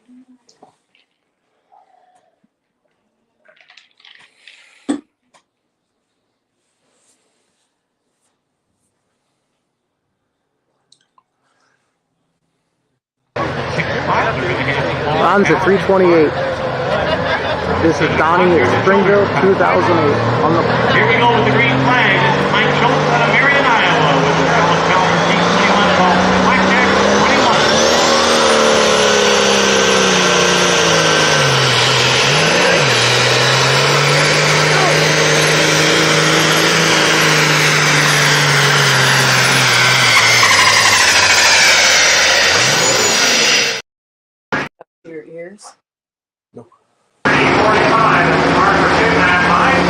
Bonds at 328. This is Donnie at Springville, 2008. Here we go with the green flag. This is Mike Schultz out of Marion, Iowa, with the Charles Caliber Team 21 ball. Blackjack 21. Your ears? No. 45 is the marker to that line.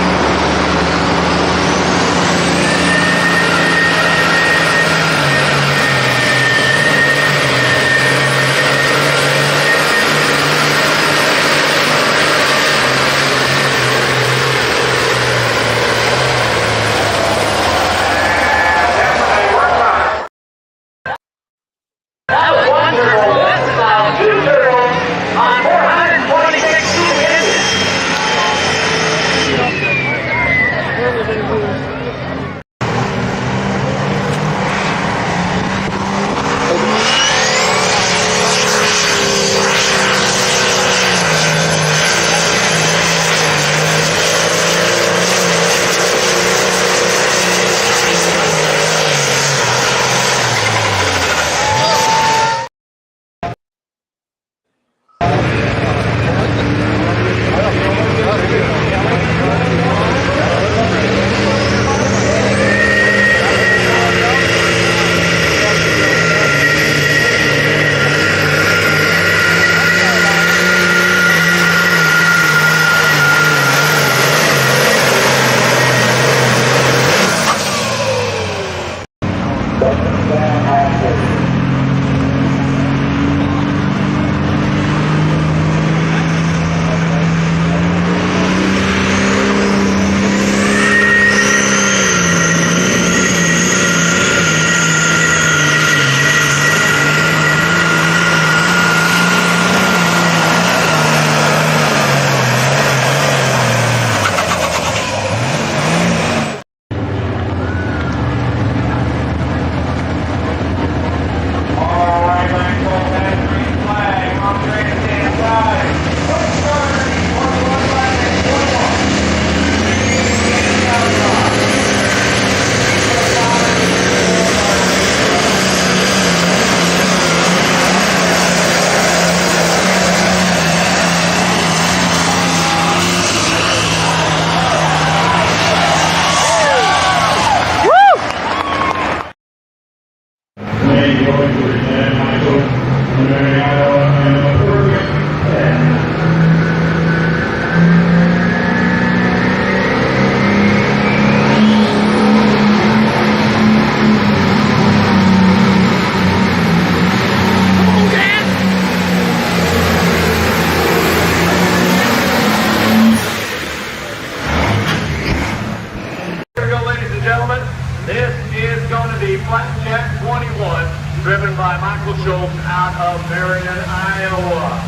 Blackjack 21, driven by Michael Schultz out of Marion, Iowa.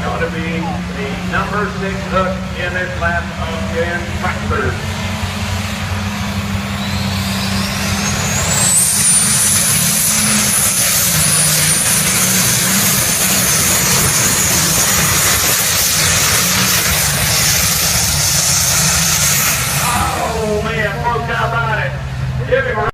Going to be the number 6 hook in this class of 10 tractors. Oh man, broke out on it. Give him a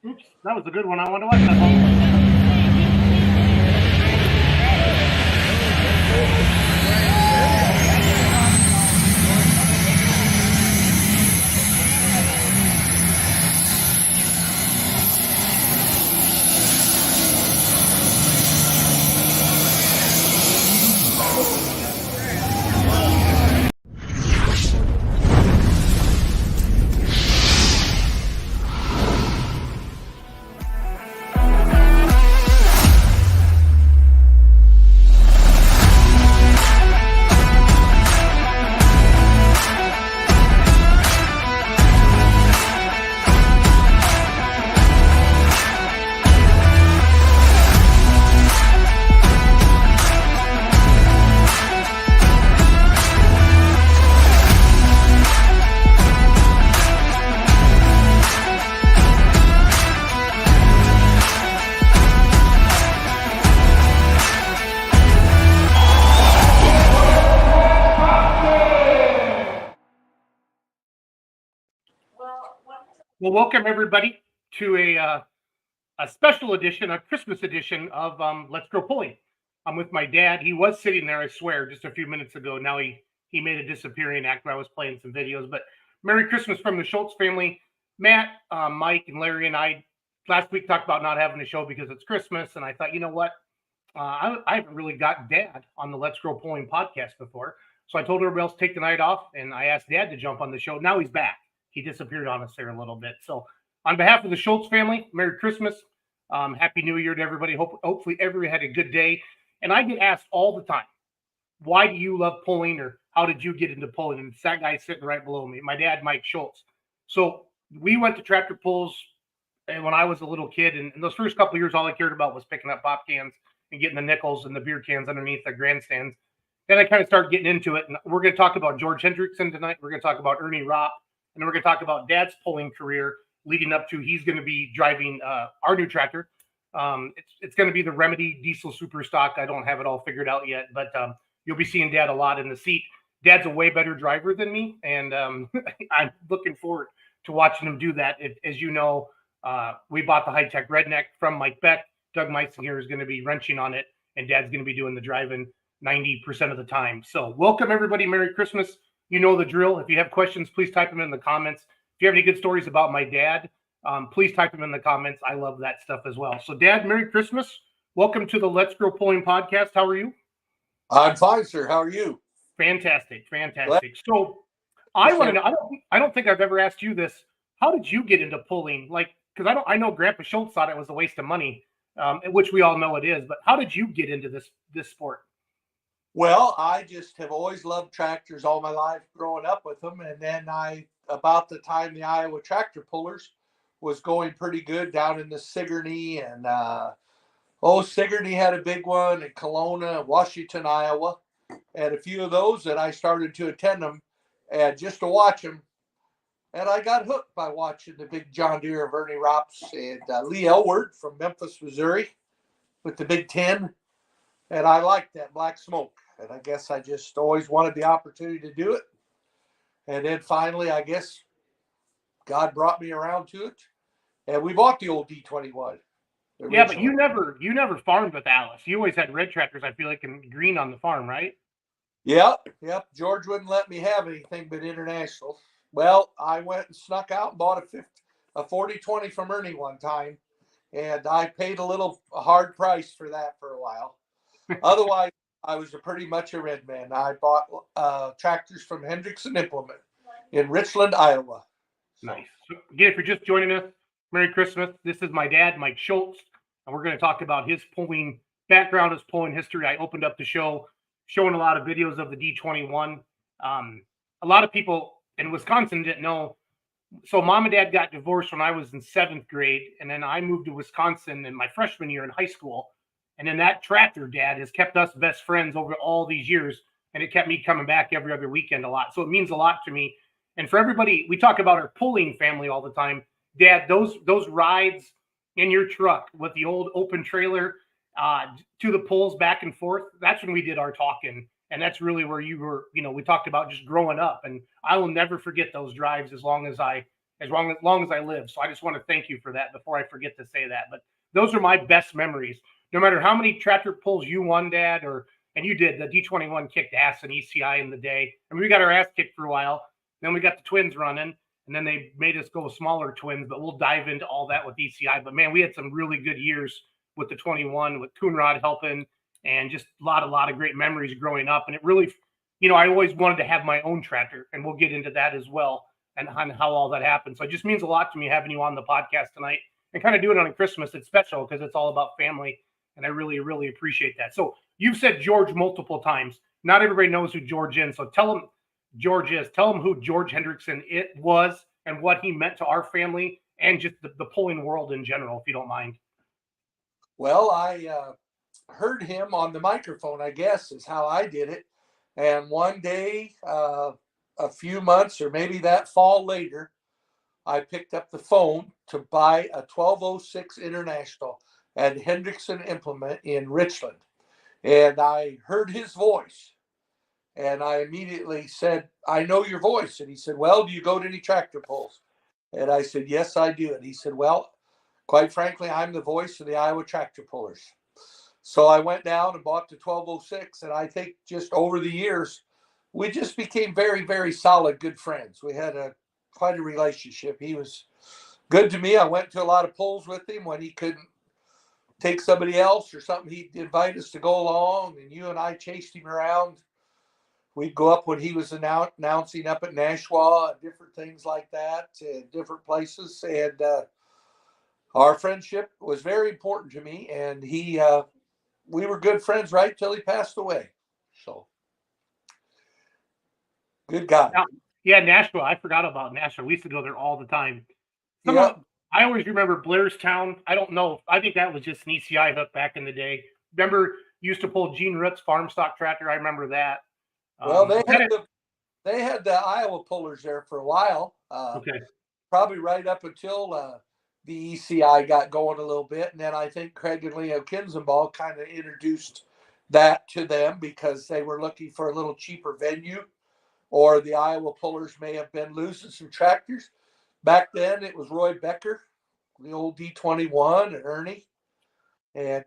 Oops, that was a good one. I want to watch that one. Well, welcome everybody to a special edition, a Christmas edition of Let's Go Pulling. I'm with my dad. He was sitting there, I swear, just a few minutes ago. Now he made a disappearing act where I was playing some videos. But Merry Christmas from the Schultz family. Matt, Mike, and Larry and I last week talked about not having a show because it's Christmas, and I thought, you know what? I haven't really got Dad on the Let's Grow Pulling podcast before. So I told everybody else to take the night off, and I asked Dad to jump on the show. Now he's back. He disappeared on us there a little bit. So on behalf of the Schultz family, Merry Christmas. Happy New Year to everybody. Hopefully everybody had a good day. And I get asked all the time, why do you love pulling, or how did you get into pulling? And it's that guy sitting right below me, my dad, Mike Schultz. So we went to tractor pulls when I was a little kid. And in those first couple of years, all I cared about was picking up pop cans and getting the nickels and the beer cans underneath the grandstands. Then I kind of started getting into it. And we're going to talk about George Hendrickson tonight. We're going to talk about Ernie Ropp. And then we're going to talk about Dad's pulling career leading up to he's going to be driving our new tractor. It's going to be the Remedy Diesel Super Stock. I don't have it all figured out yet, but you'll be seeing Dad a lot in the seat. Dad's a way better driver than me, and I'm looking forward to watching him do that. As you know, we bought the high-tech Redneck from Mike Beck. Doug Meisinger is going to be wrenching on it, and Dad's going to be doing the driving 90% of the time. So welcome, everybody. Merry Christmas. You know the drill. If you have questions, please type them in the comments. If you have any good stories about my dad, please type them in the comments. I love that stuff as well. So, Dad, Merry Christmas. Welcome to the Let's Grow Pulling podcast. How are you? I'm fine, sir. How are you? Fantastic. So, I want to know. I don't think I've ever asked you this. How did you get into pulling? Like, because I know Grandpa Schultz thought it was a waste of money, which we all know it is. But how did you get into this sport? Well, I just have always loved tractors all my life, growing up with them, and then about the time the Iowa Tractor Pullers was going pretty good down in the Sigourney, and Sigourney had a big one in Kelowna, Washington, Iowa, and a few of those that I started to attend them and just to watch them. And I got hooked by watching the big John Deere of Ernie Rops and Lee Elward from Memphis, Missouri with the Big 10. And I liked that black smoke. And I guess I just always wanted the opportunity to do it. And then finally, I guess God brought me around to it. And we bought the old D21. Yeah, but you never farmed with Alice. You always had red tractors, I feel like, and green on the farm, right? Yep. George wouldn't let me have anything but international. Well, I went and snuck out and bought a 40-20 from Ernie one time. And I paid a hard price for that for a while. Otherwise, I was pretty much a red man. I bought tractors from Hendrickson Implement in Richland, Iowa. Nice. So, again, if you're just joining us, Merry Christmas. This is my dad, Mike Schultz, and we're going to talk about his pulling background, his pulling history. I opened up the show showing a lot of videos of the D21. A lot of people in Wisconsin didn't know. So Mom and Dad got divorced when I was in 7th grade, and then I moved to Wisconsin in my freshman year in high school. And then that tractor, Dad, has kept us best friends over all these years, and it kept me coming back every other weekend a lot. So it means a lot to me. And for everybody, we talk about our pulling family all the time. Dad, those rides in your truck with the old open trailer to the pulls back and forth, that's when we did our talking. And that's really where you were, we talked about just growing up. And I will never forget those drives as long as I live. So I just want to thank you for that before I forget to say that. But those are my best memories. No matter how many tractor pulls you won, Dad, and you did, the D21 kicked ass in ECI in the day. I mean, we got our ass kicked for a while. Then we got the twins running, and then they made us go smaller twins, but we'll dive into all that with ECI. But, man, we had some really good years with the 21, with Coonrod helping, and just a lot of great memories growing up. And it really, I always wanted to have my own tractor, and we'll get into that as well and on how all that happened. So it just means a lot to me having you on the podcast tonight and kind of doing it on Christmas. It's special because it's all about family. And I really, really appreciate that. So you've said George multiple times. Not everybody knows who George is. So tell them George is. Tell them who George Hendrickson was and what he meant to our family and just the pulling world in general, if you don't mind. Well, I heard him on the microphone, I guess, is how I did it. And one day, a few months or maybe that fall later, I picked up the phone to buy a 1206 International at Hendrickson Implement in Richland. And I heard his voice. And I immediately said, I know your voice. And he said, well, do you go to any tractor pulls? And I said, yes, I do. And he said, well, quite frankly, I'm the voice of the Iowa Tractor Pullers. So I went down and bought the 1206. And I think just over the years, we just became very, very solid, good friends. We had quite a relationship. He was good to me. I went to a lot of pulls with him when he couldn't take somebody else or something. He'd invite us to go along, and you and I chased him around. We'd go up when he was announcing up at Nashua, different things like that, different places. And our friendship was very important to me. And we were good friends right till he passed away. So, good guy. Yeah, Nashville. I forgot about Nashville. We used to go there all the time. I always remember Blairstown. I don't know. I think that was just an ECI hook back in the day. Remember, used to pull Gene Root's farm stock tractor. I remember that. Well, they had the Iowa pullers there for a while. Okay. Probably right up until the ECI got going a little bit. And then I think Craig and Leo Kinzenball kind of introduced that to them because they were looking for a little cheaper venue, or the Iowa pullers may have been losing some tractors. Back then, it was Roy Becker, the old D21, and Ernie, and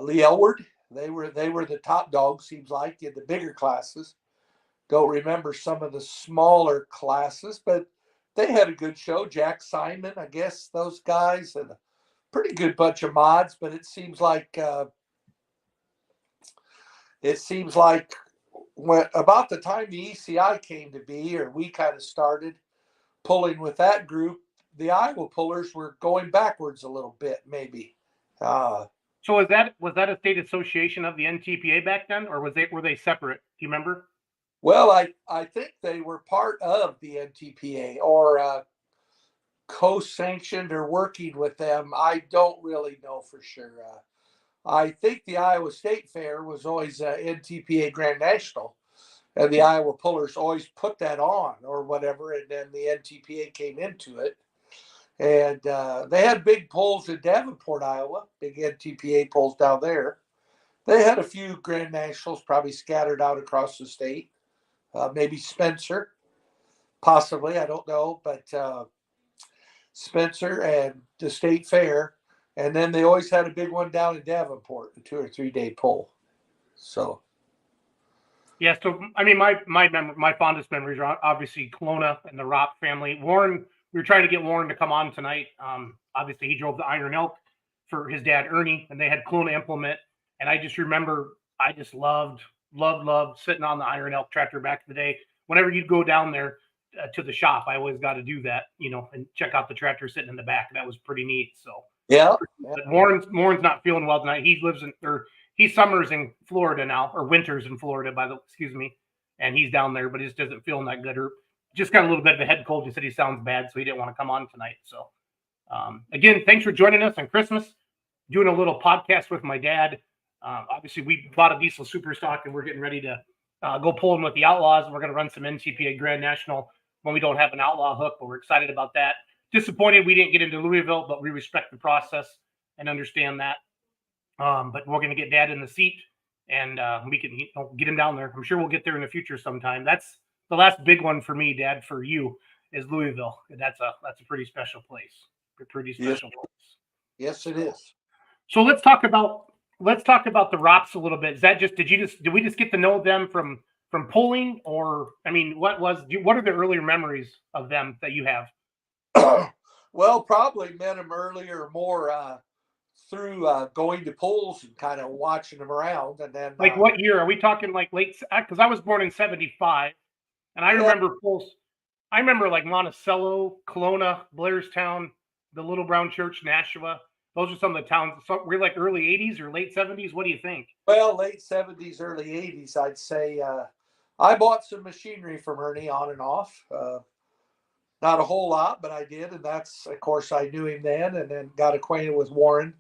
Lee Elward. They were the top dogs, seems like, in the bigger classes. Don't remember some of the smaller classes, but they had a good show. Jack Simon, I guess, those guys, and a pretty good bunch of mods. But it seems like when about the time the ECI came to be, or we kind of started pulling with that group, the Iowa pullers were going backwards a little bit, maybe. So was that a state association of the NTPA back then, or were they separate? Do you remember? Well, I think they were part of the NTPA or co-sanctioned or working with them. I don't really know for sure. I think the Iowa State Fair was always NTPA Grand National, and the Iowa Pullers always put that on or whatever, and then the NTPA came into it. And they had big pulls in Davenport, Iowa, big NTPA pulls down there. They had a few Grand Nationals probably scattered out across the state. Maybe Spencer, possibly, I don't know, but Spencer and the State Fair. And then they always had a big one down in Davenport, a 2 or 3 day pull. So, yeah. So I mean, my fondest memories are obviously Kelowna and the Ropp family. Warren, we were trying to get Warren to come on tonight. Obviously, he drove the Iron Elk for his dad Ernie, and they had Kelowna implement. And I just remember, I just loved sitting on the Iron Elk tractor back in the day. Whenever you'd go down there to the shop, I always got to do that, and check out the tractor sitting in the back. That was pretty neat. So. Yeah. But Warren's not feeling well tonight. He summers in Florida now, or winters in Florida, and he's down there, but he just doesn't feel that good, or just got a little bit of a head cold. He said he sounds bad, so he didn't want to come on tonight. So, again, thanks for joining us on Christmas, doing a little podcast with my dad. Obviously, we bought a diesel super stock, and we're getting ready to go pulling with the Outlaws, and we're going to run some NTPA Grand National when we don't have an Outlaw hook, but we're excited about that. Disappointed we didn't get into Louisville, but we respect the process and understand that. But we're going to get Dad in the seat, and we can get him down there. I'm sure we'll get there in the future sometime. That's the last big one for me, Dad, for you, is Louisville. That's a pretty special place. A pretty special place. Yes, it is. So let's talk about the Ropps a little bit. Is that did we just get to know them from pulling, or I mean, what are the earlier memories of them that you have? Well, probably met him earlier more through going to pulls and kind of watching them around. And then, like, what year are we talking? Like late? Because I was born in '75, and I remember pulls. I remember like Monticello, Kelowna, Blairstown, the Little Brown Church, Nashua. Those are some of the towns. So we're like early '80s or late '70s. What do you think? Well, late '70s, early '80s, I'd say. I bought some machinery from Ernie on and off. Not a whole lot, but I did. And that's, of course, I knew him then, and then got acquainted with Warren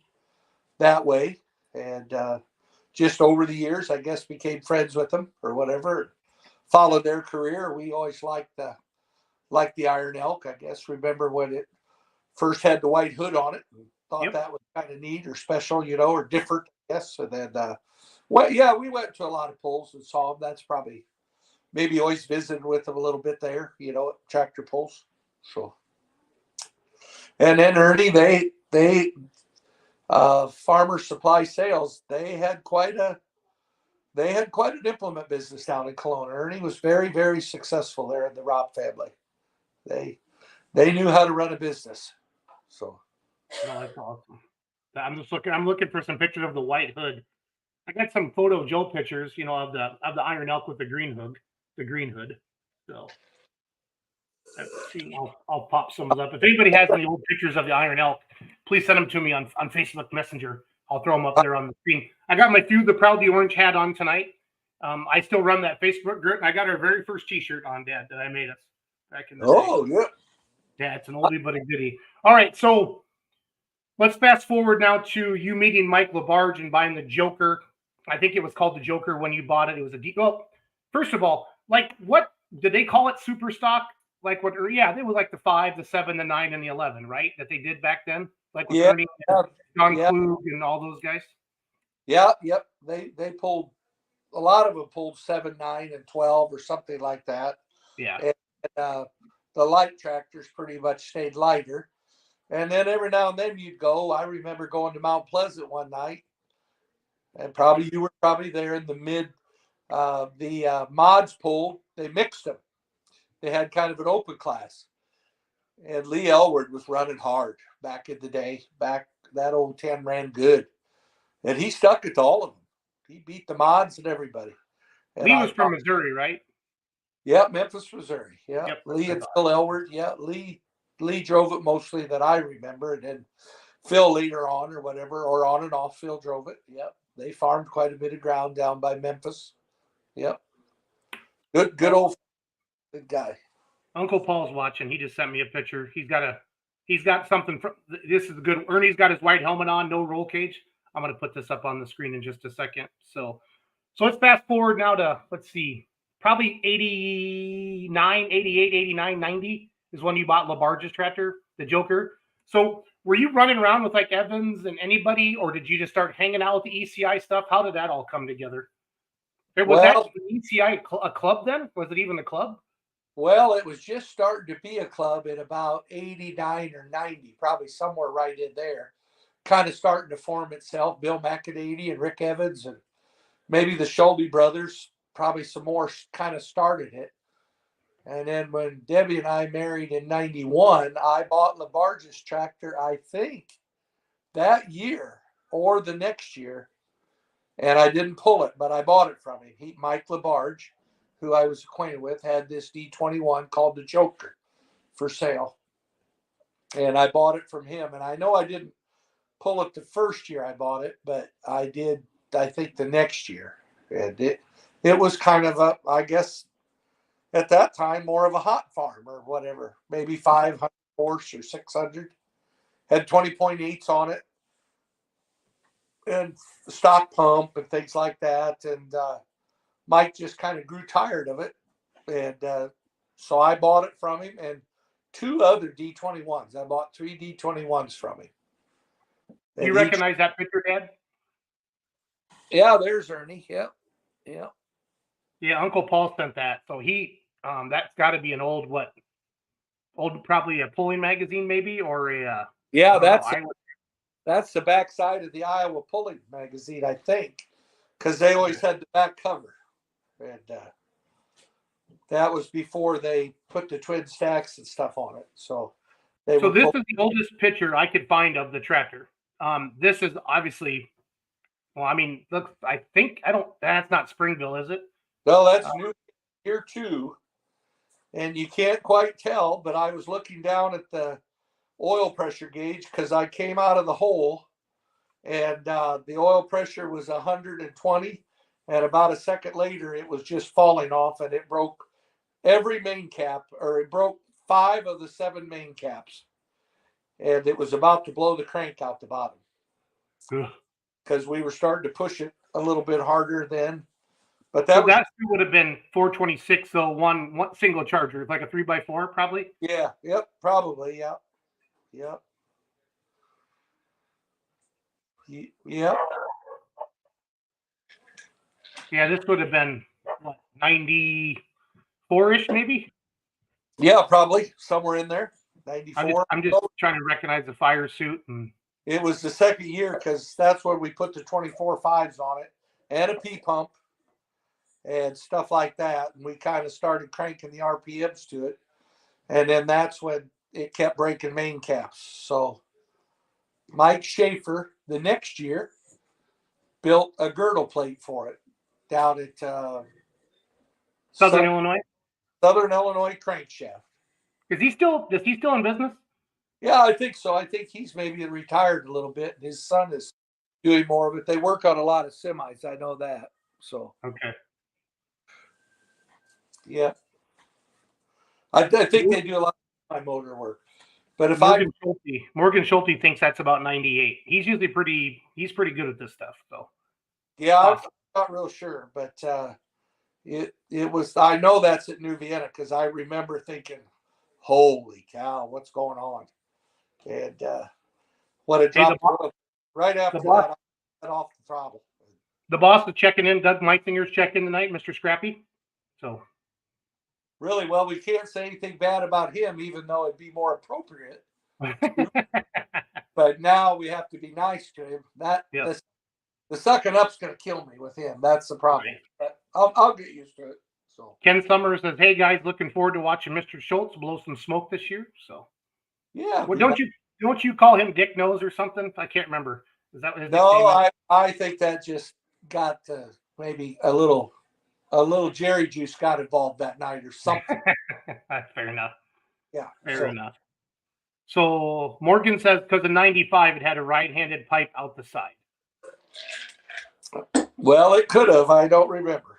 that way. And just over the years, I guess, became friends with them or whatever. Followed their career. We always liked the Iron Elk, I guess. Remember when it first had the white hood on it, and thought that was kind of neat or special, or different, I guess. And then, we went to a lot of pulls and saw them. That's probably maybe always visited with them a little bit there, you know, at Tractor Pulls. So, and then Ernie, they Farmer Supply Sales, they had quite an implement business down in Kelowna. Ernie was very, very successful there in the Robb family. They knew how to run a business. So No, that's awesome. I'm looking for some pictures of the white hood. I got some Photo Joe pictures, you know, of the Iron Elk with the green hood. So let's see. I'll pop some of those up. If anybody has any old pictures of the Iron Elk, please send them to me on Facebook Messenger. I'll throw them up there on the screen. I got my Few the Proudly Orange hat on tonight. I still run that Facebook group, and I got our very first T-shirt on, Dad, that I made us back in the day. yeah. Yeah, it's an oldie but a goodie. All right, so let's fast forward now to you meeting Mike LaBarge and buying the Joker. I think it was called the Joker when you bought it. It was a deep. Well, first of all, like what did they call it? Super stock? Like what? Yeah, it was like the 5, the 7, the 9, and the 11, right? That they did back then, like with Ernie, John Klug, and all those guys. Yeah, yep. They pulled a lot of them pulled 7, 9, and 12 or something like that. Yeah. And the light tractors pretty much stayed lighter. And then every now and then you'd go. I remember going to Mount Pleasant one night, and you were probably there in the mid. The mods pulled. They mixed them. They had kind of an open class, and Lee Elward was running hard back in the day. Back that old 10 ran good, and he stuck it to all of them. He beat the mods and everybody. And Lee was from Missouri, right? Yeah, Memphis, Missouri. Yeah, Yep. Lee and Phil Elward. Yeah, Lee drove it mostly that I remember, and then Phil later on or whatever, or on and off, Phil drove it. Yep, they farmed quite a bit of ground down by Memphis. Yep, good old good guy. Uncle Paul's watching. He just sent me a picture. He's got something. This is good. Ernie's got his white helmet on, no roll cage. I'm going to put this up on the screen in just a second. So let's fast forward now to, let's see, probably 89, 88, 89, 90 is when you bought LaBarge's tractor, the Joker. So were you running around with like Evans and anybody, or did you just start hanging out with the ECI stuff? How did that all come together? Was that ECI a club then? Was it even a club? Well, it was just starting to be a club in about 89 or 90, probably somewhere right in there. Kind of starting to form itself. Bill McAdady and Rick Evans and maybe the Shelby brothers, probably some more kind of started it. And then when Debbie and I married in 91, I bought LaBarge's tractor, I think, that year or the next year. And I didn't pull it, but I bought it from him. Mike LaBarge, who I was acquainted with, had this D21 called the Joker for sale. And I bought it from him. And I know I didn't pull it the first year I bought it, but I did, I think, the next year. And it was kind of I guess, at that time, more of a hot farm or whatever, maybe 500 horse or 600. Had 20.8s on it and stock pump and things like that. And Mike just kind of grew tired of it. And so I bought it from him and 2 other D21s. I bought 3 D21s from him. And you recognize that picture, Dad? Yeah, there's Ernie. Yeah. Yeah, Uncle Paul sent that. So he, that's got to be an old, probably a pulling magazine maybe, or a. Yeah, that's the back side of the Iowa Pulling magazine, I think, because they always had the back cover. And that was before they put the twin stacks and stuff on it. So this is the oldest picture I could find of the tractor. This is obviously, well, I mean, look, that's not Springville, is it? No, that's new here too. And you can't quite tell, but I was looking down at the oil pressure gauge because I came out of the hole and the oil pressure was 120. And about a second later, it was just falling off and it broke every main cap, or it broke 5 of the 7 main caps. And it was about to blow the crank out the bottom because we were starting to push it a little bit harder then. But that would have been 426, so one single charger, like a 3x4 probably. Yeah, yep, probably, yeah. Yep. Yep. Yeah, this would have been what, 90. 94-ish, maybe. Yeah, probably somewhere in there. 94. I'm just trying to recognize the fire suit, and It was the second year because that's where we put the 24.5s on it and a P pump and stuff like that. And we kind of started cranking the RPMs to it. And then that's when it kept breaking main caps. So Mike Schaefer, the next year, built a girdle plate for it down at Southern Illinois. Southern Illinois Crankshaft. Is he still in business? Yeah, I think so. I think he's maybe retired a little bit, and his son is doing more of it. They work on a lot of semis. I know that. So Okay. yeah, I think they do a lot of my motor work. But if Morgan Schulte thinks that's about 98. He's usually pretty good at this stuff. So yeah, I'm not real sure, but it was. I know that's at New Vienna because I remember thinking, "Holy cow, what's going on?" And what a drop right after that, I got off the throttle. The boss is checking in. Doug Meitzinger's checking tonight, Mr. Scrappy. So really, well, we can't say anything bad about him, even though it'd be more appropriate. But now we have to be nice to him. The sucking up's going to kill me with him. That's the problem. Right. But I'll get used to it. So Ken Summers says, "Hey guys, looking forward to watching Mr. Schultz blow some smoke this year." So yeah, well, don't you call him Dick Nose or something? I can't remember. Is that what his no? I think that just got maybe a little Jerry juice got involved that night or something. Fair enough. Yeah, fair enough. So Morgan says because of 95, it had a right-handed pipe out the side. Well, it could have. I don't remember.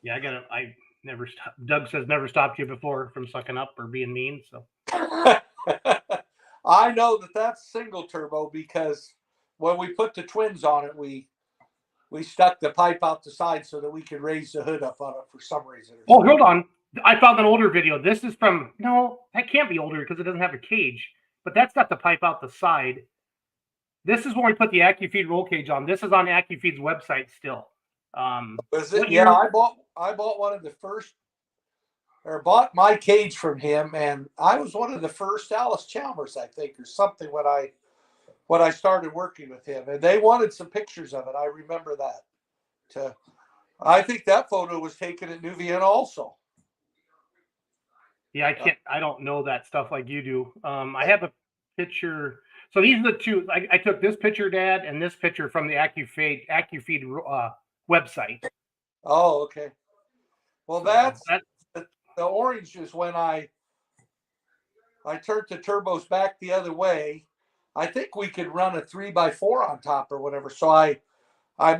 Yeah, I never stopped. Doug says never stopped you before from sucking up or being mean. So I know that's single turbo because when we put the twins on it, we stuck the pipe out the side so that we could raise the hood up on it for some reason. Oh, hold on. I found an older video. This is from, no, that can't be older because it doesn't have a cage, but that's got the pipe out the side. This is when we put the AccuFeed roll cage on. This is on AccuFeed's website still. Was it? Yeah, I bought one of the first, or bought my cage from him, and I was one of the first Alice Chalmers, I think, or something when I started working with him, and they wanted some pictures of it. I remember that. I think that photo was taken at New Vienna also. Yeah, I don't know that stuff like you do. I have a picture. So these are the two. I took this picture, Dad, and this picture from the AccuFeed website. Oh, okay. Well, that's the orange is when I turned the turbos back the other way. I think we could run a 3x4 on top or whatever. So I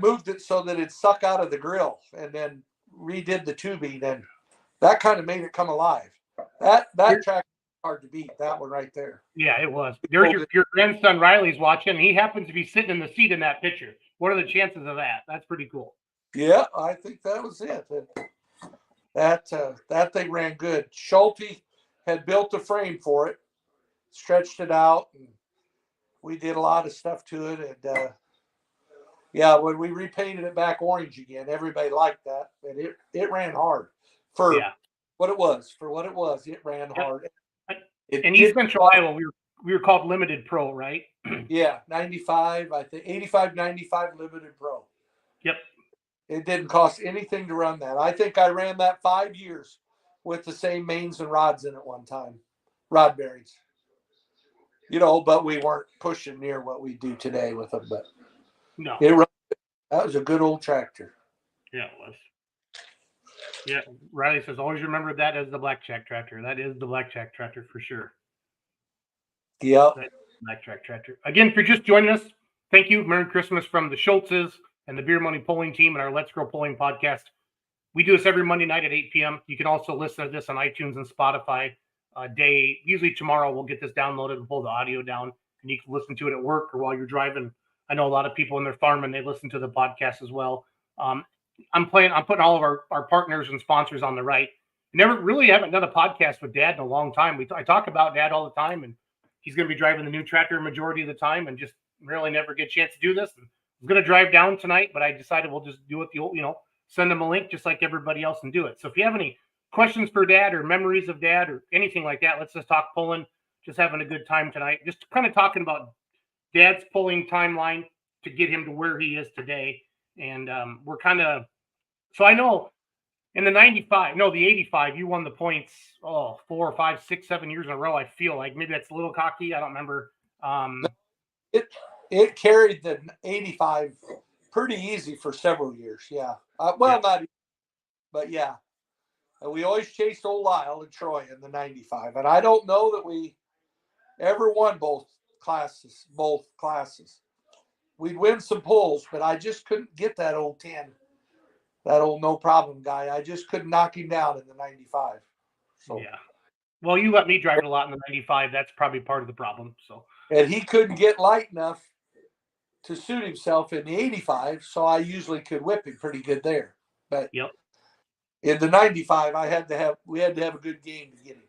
moved it so that it'd suck out of the grill and then redid the tubing, and that kind of made it come alive. That track hard to beat, that one right there. Yeah, it was. There's your grandson Riley's watching. He happens to be sitting in the seat in that picture. What are the chances of that? That's pretty cool. Yeah, I think that was it. That thing ran good. Schulte had built a frame for it, stretched it out, and we did a lot of stuff to it. And yeah, when we repainted it back orange again, everybody liked that, and it ran hard for what it was. For what it was, it ran hard. In East Central Iowa, we were called Limited Pro, right? Yeah, 95, I think 85, 95 Limited Pro. Yep. It didn't cost anything to run that. I think I ran that 5 years with the same mains and rods in it one time, rod bearings. But we weren't pushing near what we do today with them. But no, that was a good old tractor. Yeah, it was. Yeah, Riley says, always remember that as the blackjack tractor. That is the blackjack tractor for sure. Yep. Blackjack tractor. Again, if you're just joining us, thank you. Merry Christmas from the Schultzes and the Beer Money Polling Team and our Let's Grow Polling podcast. We do this every Monday night at 8 p.m. You can also listen to this on iTunes and Spotify. Usually tomorrow we'll get this downloaded and pull the audio down, and you can listen to it at work or while you're driving. I know a lot of people in their farm and they listen to the podcast as well. I'm putting all of our partners and sponsors on the right. Haven't done a podcast with Dad in a long time. I talk about Dad all the time, and he's going to be driving the new tractor majority of the time, and just really never get a chance to do this. And I'm going to drive down tonight, but I decided we'll just do it the old, send them a link just like everybody else and do it. So if you have any questions for Dad or memories of Dad or anything like that, let's just talk pulling. Just having a good time tonight. Just kind of talking about Dad's pulling timeline to get him to where he is today. And we're kind of, so I know in the 95, no, the 85, you won the points, 4, 5, 6, 7 years in a row. I feel like maybe that's a little cocky. I don't remember. It carried the 85 pretty easy for several years. Yeah. Not, but yeah. We always chased old Lyle and Troy in the 95. And I don't know that we ever won both classes. We'd win some pulls, but I just couldn't get that old 10, that old no problem guy. I just couldn't knock him down in the 95. So yeah. Well, you let me drive it a lot in the 95. That's probably part of the problem. So, and he couldn't get light enough to suit himself in the 85, so I usually could whip him pretty good there. But yep. In the 95, we had to have a good game to get him.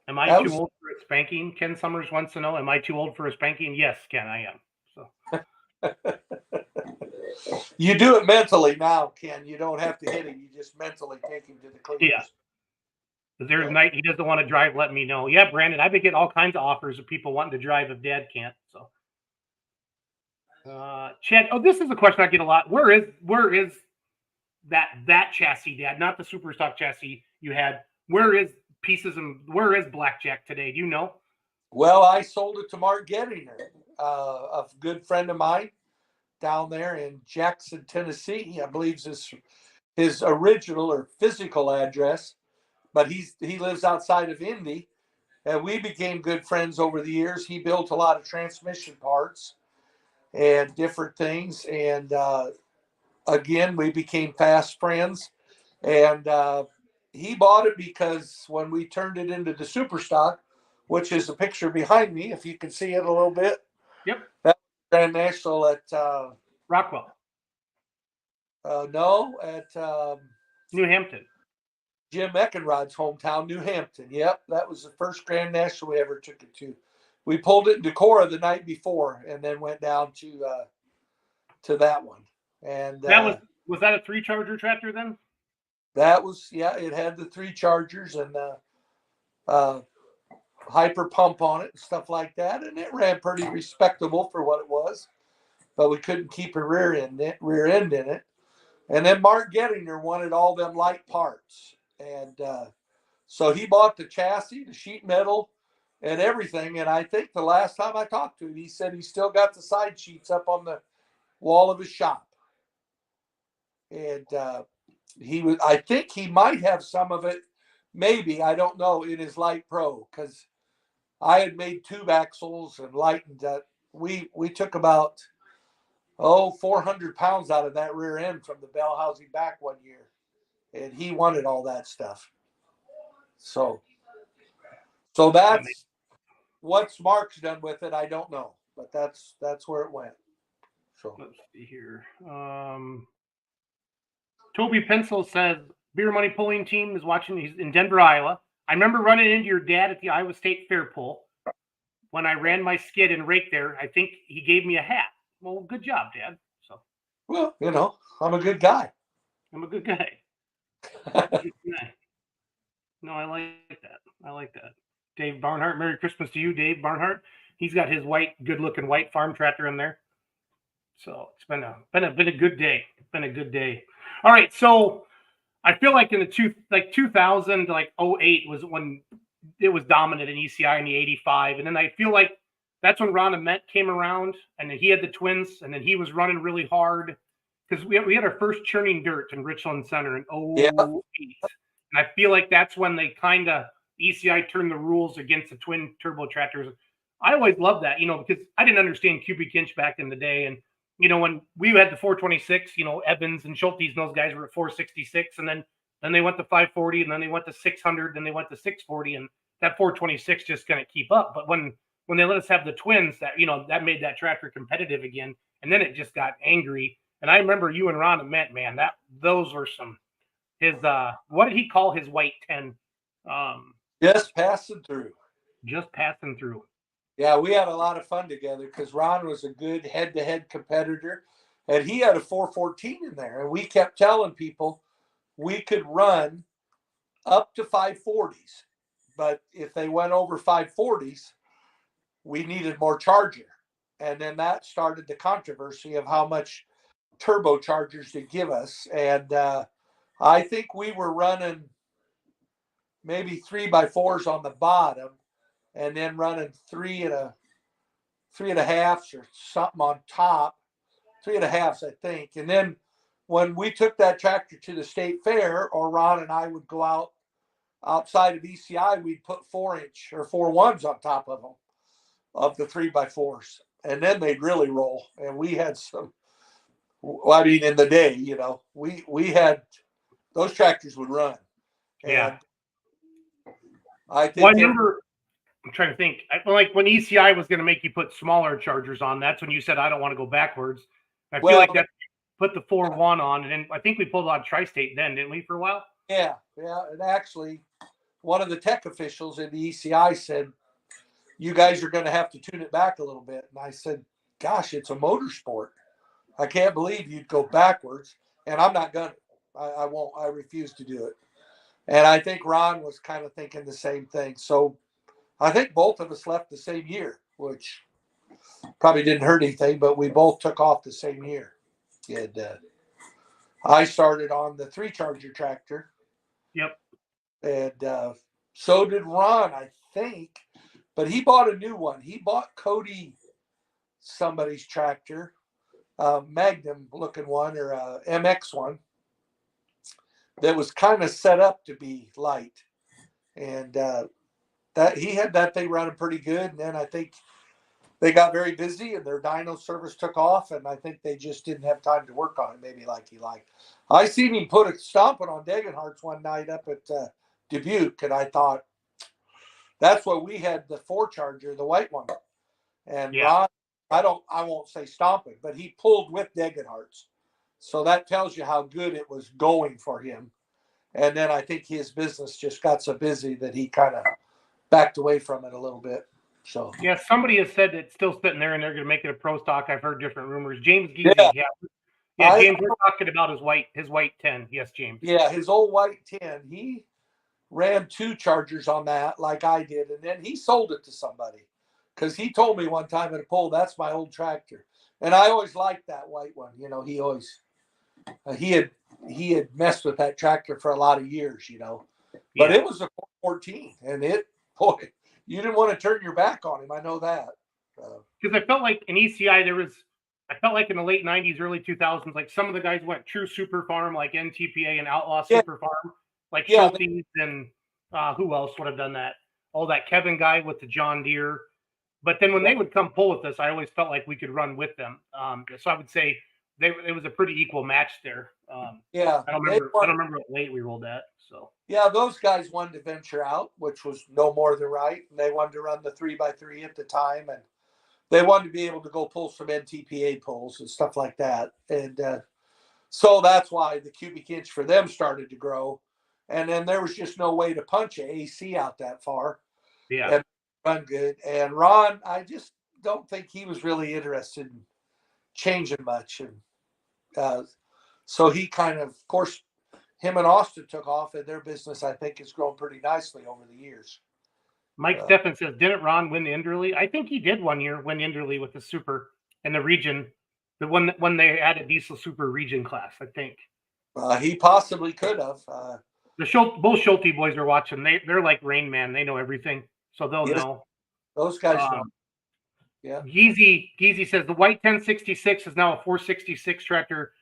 Am I too old for a spanking? Ken Summers wants to know, am I too old for a spanking? Yes, Ken, I am. So you do it mentally now, Ken. You don't have to hit him. You just mentally take him to the cleaners. Yeah. There's a night he doesn't want to drive, let me know. Yeah, Brandon, I've been getting all kinds of offers of people wanting to drive if Dad can't. So Chad, this is a question I get a lot. Where is that chassis, Dad? Not the super stock chassis you had. Where is Blackjack today? Do you know? Well, I sold it to Mark Gettinger, a good friend of mine down there in Jackson, Tennessee. I believe is his original or physical address, but he lives outside of Indy, and we became good friends over the years. He built a lot of transmission parts and different things, and again, we became fast friends, and he bought it because when we turned it into the super stock, which is a picture behind me, if you can see it a little bit. Yep. That's Grand National at Rockwell. No, at New Hampton. Jim Eckenrod's hometown, New Hampton. Yep, that was the first Grand National we ever took it to. We pulled it in Decorah the night before, and then went down to that one. And that was that a 3-charger tractor then? That was, yeah, it had the 3 chargers and hyper pump on it and stuff like that, and it ran pretty respectable for what it was, but we couldn't keep a rear end in it. And then Mark Gettinger wanted all them light parts, and so he bought the chassis, the sheet metal, and everything. And I think the last time I talked to him, he said he still got the side sheets up on the wall of his shop, and I think he might have some of it, maybe, I don't know, in his Light Pro, because I had made tube axles and lightened that. We took about 400 pounds out of that rear end from the bell housing back one year, and he wanted all that stuff. So that's what Mark's done with it. I don't know, but that's where it went. So let's see here. Toby Pencil says Beer Money Pulling Team is watching. He's in Denver, Iowa. I remember running into your dad at the Iowa State Fair pull when I ran my skid and rake there. I think he gave me a hat. Well, good job, Dad. So, well, I'm a good guy. I'm a good guy. No, I like that. Dave Barnhart. Merry Christmas to you, Dave Barnhart. He's got his good-looking white farm tractor in there. So it's been a good day. It's been a good day. All right, so I feel like in the 2000 to 08 was when it was dominant in ECI in the 85, and then I feel like that's when Ron Ament came around, and then he had the twins, and then he was running really hard because we had our first churning dirt in Richland Center in 08. Yeah. And I feel like that's when they kind of ECI turned the rules against the twin turbo tractors. I always loved that, because I didn't understand cubic inch back in the day, and when we had the 426, Evans and Schultz and those guys were at 466, and then they went to 540, and then they went to 600, then they went to 640, and that 426 just couldn't keep up. But when they let us have the twins, that made that tractor competitive again, and then it just got angry. And I remember you and Ron Ament, man, those were his what did he call his white 10? Just passing through. Just passing through. Yeah, we had a lot of fun together because Ron was a good head-to-head competitor, and he had a 414 in there. And we kept telling people we could run up to 540s, but if they went over 540s, we needed more charger. And then that started the controversy of how much turbochargers to give us. And I think we were running maybe 3x4s on the bottom, and then running 3.5s or something on top, 3.5s, I think. And then when we took that tractor to the state fair, or Ron and I would go outside of ECI, we'd put 4-inch or 4.1s on top of them, of the 3x4s, and then they'd really roll. And we had some, well, I mean, in the day, you know, we had, those tractors would run. And Yeah. I think Well, I remember, I'm trying to think, like when ECI was going to make you put smaller chargers on, that's when you said, I don't want to go backwards. I feel like that put the 4.1 on, and then I think we pulled on Tri-State then, didn't we, for a while? Yeah. And actually, one of the tech officials in the ECI said, you guys are going to have to tune it back a little bit. And I said, gosh, it's a motorsport. I can't believe you'd go backwards. And I'm not going to. I won't. I refuse to do it. And I think Ron was kind of thinking the same thing. So I think both of us left the same year, which probably didn't hurt anything, but we both took off the same year. And I started on the 3-charger tractor. Yep. And so did Ron, I think. But he bought a new one. He bought Cody somebody's tractor, Magnum looking one, or a MX one, that was kind of set up to be light. And that he had that thing running pretty good. And then I think they got very busy and their dyno service took off. And I think they just didn't have time to work on it, maybe like he liked. I seen him put a stomping on Degenhardt's one night up at Dubuque. And I thought, that's what we had, the 4-charger, the white one. And Yeah. Ron, I won't say stomping, but he pulled with Degenhardt's. So that tells you how good it was going for him. And then I think his business just got so busy that he kind of backed away from it a little bit. So yeah, somebody has said it's still sitting there and they're going to make it a pro stock. I've heard different rumors. James Geezy, yeah. James, we're talking about his white 10. Yes, James. Yeah, his old white 10. He ran 2 chargers on that like I did, and then he sold it to somebody because he told me one time at a pull, that's my old tractor. And I always liked that white one. You know, he always he had messed with that tractor for a lot of years, you know. But it was a 14, and boy, you didn't want to turn your back on him. I know that. Because I felt like in ECI I felt like in the late 90s, early 2000s, like some of the guys went true super farm, like NTPA and Outlaw Super Farm, like Schultz and who else would have done that? Oh, that Kevin guy with the John Deere. But then when they would come pull with us, I always felt like we could run with them. So I would say it was a pretty equal match there. I don't remember what weight we rolled at. So yeah, those guys wanted to venture out, which was no more than right. And they wanted to run the 3x3 at the time, and they wanted to be able to go pull some NTPA pulls and stuff like that. And so that's why the cubic inch for them started to grow. And then there was just no way to punch an AC out that far. Yeah. And run good. And Ron, I just don't think he was really interested in changing much. And so he kind of course, him and Austin took off, and their business, I think, has grown pretty nicely over the years. Mike Steffen says, didn't Ron win the Inderly? I think he did one year win Inderly with the Super and the region, the one when they had a diesel Super region class, I think. He possibly could have. Both Schulte boys are watching. They're like Rain Man. They know everything, so they'll know. Those guys know. Yeah. Geezy says the white 1066 is now a 466 tractor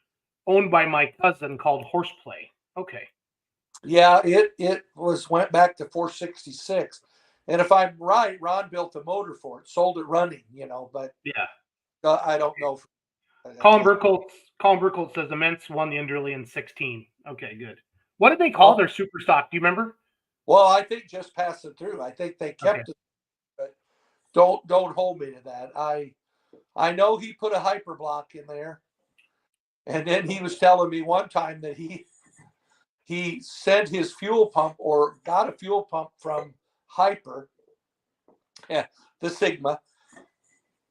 owned by my cousin called Horseplay. Okay. Yeah, it went back to 466. And if I'm right, Ron built a motor for it, sold it running, you know, but yeah, I don't know. Colin Burkholz says Immense won the Inderly in 16. Okay, good. What did they call their super stock? Do you remember? Well, I think just pass it through. I think they kept it, but don't hold me to that. I know he put a hyperblock in there, and then he was telling me one time that he sent his fuel pump or got a fuel pump from Hyper, the Sigma,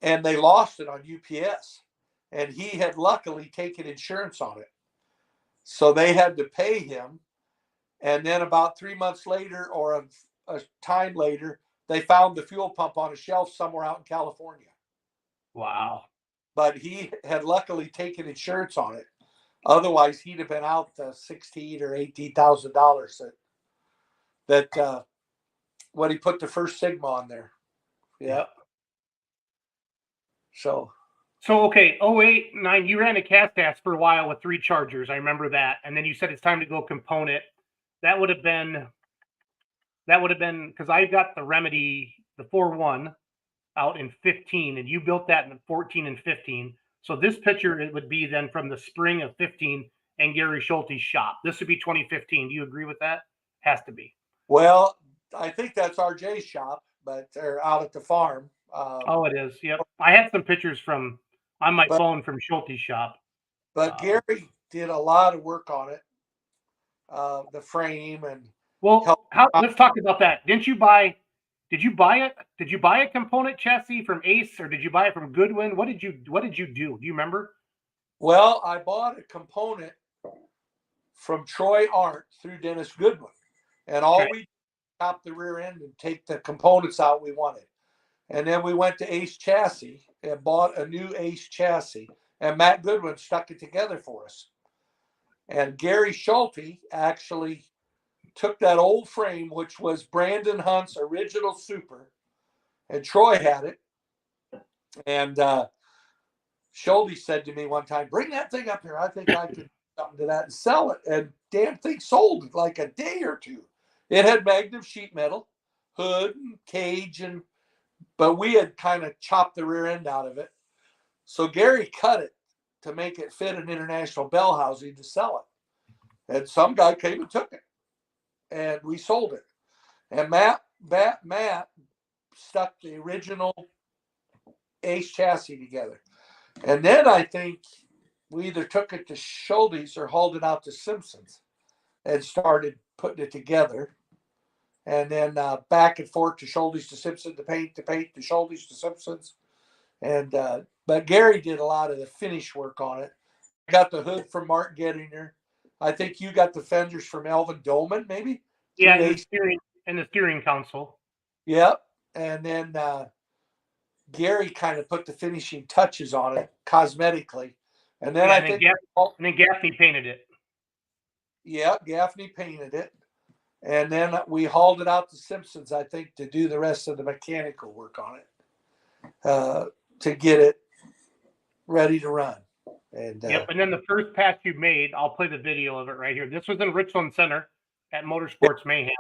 and they lost it on UPS. and he had luckily taken insurance on it. So they had to pay him. And then about 3 months later, or a time later, they found the fuel pump on a shelf somewhere out in California. Wow. But he had luckily taken insurance on it. Otherwise, he'd have been out $16,000 or $18,000 that when he put the first Sigma on there. Yeah. So okay, 08, 09, you ran a cast ass for a while with 3 Chargers. I remember that. And then you said it's time to go component. That would have been because I got the Remedy, the 4.1 out in 15, and you built that in 14 and 15. So this picture, it would be then from the spring of 15 and Gary Schultz's shop. This would be 2015. Do you agree with that? Has to be. Well, I think that's RJ's shop, but they're out at the farm. Oh, it is. Yep. I had some pictures on my phone from Schultz's shop. But Gary did a lot of work on it, the frame and. Well, let's talk about that. Did you buy it? Did you buy a component chassis from Ace, or did you buy it from Goodwin? What did you do? Do you remember? Well, I bought a component from Troy Arndt through Dennis Goodwin, and all we top the rear end and take the components out we wanted. And then we went to Ace Chassis and bought a new Ace chassis, and Matt Goodwin stuck it together for us. And Gary Schultz actually took that old frame, which was Brandon Hunt's original Super, and Troy had it. And Schultz said to me one time, "Bring that thing up here. I think I could do something to that and sell it." And damn thing sold in like a day or two. It had Magnum sheet metal, hood and cage, but we had kind of chopped the rear end out of it. So Gary cut it to make it fit an international bell housing to sell it. And some guy came and took it, and we sold it. And Matt stuck the original Ace chassis together. And then I think we either took it to Schultz or hauled it out to Simpsons and started putting it together. And then back and forth to Schultz to Simpson, to paint to Schultz to Simpsons. And but Gary did a lot of the finish work on it. I got the hood from Mark Gettinger. I think you got the fenders from Elvin Dolman, maybe? Yeah, and the steering console. Yep. And then Gary kind of put the finishing touches on it cosmetically. And then Gaffney painted it. Yeah, Gaffney painted it. And then we hauled it out to Simpsons, I think, to do the rest of the mechanical work on it to get it ready to run. And yep. And then the first pass you made, I'll play the video of it right here. This was in Richland Center at Motorsports Mayhem.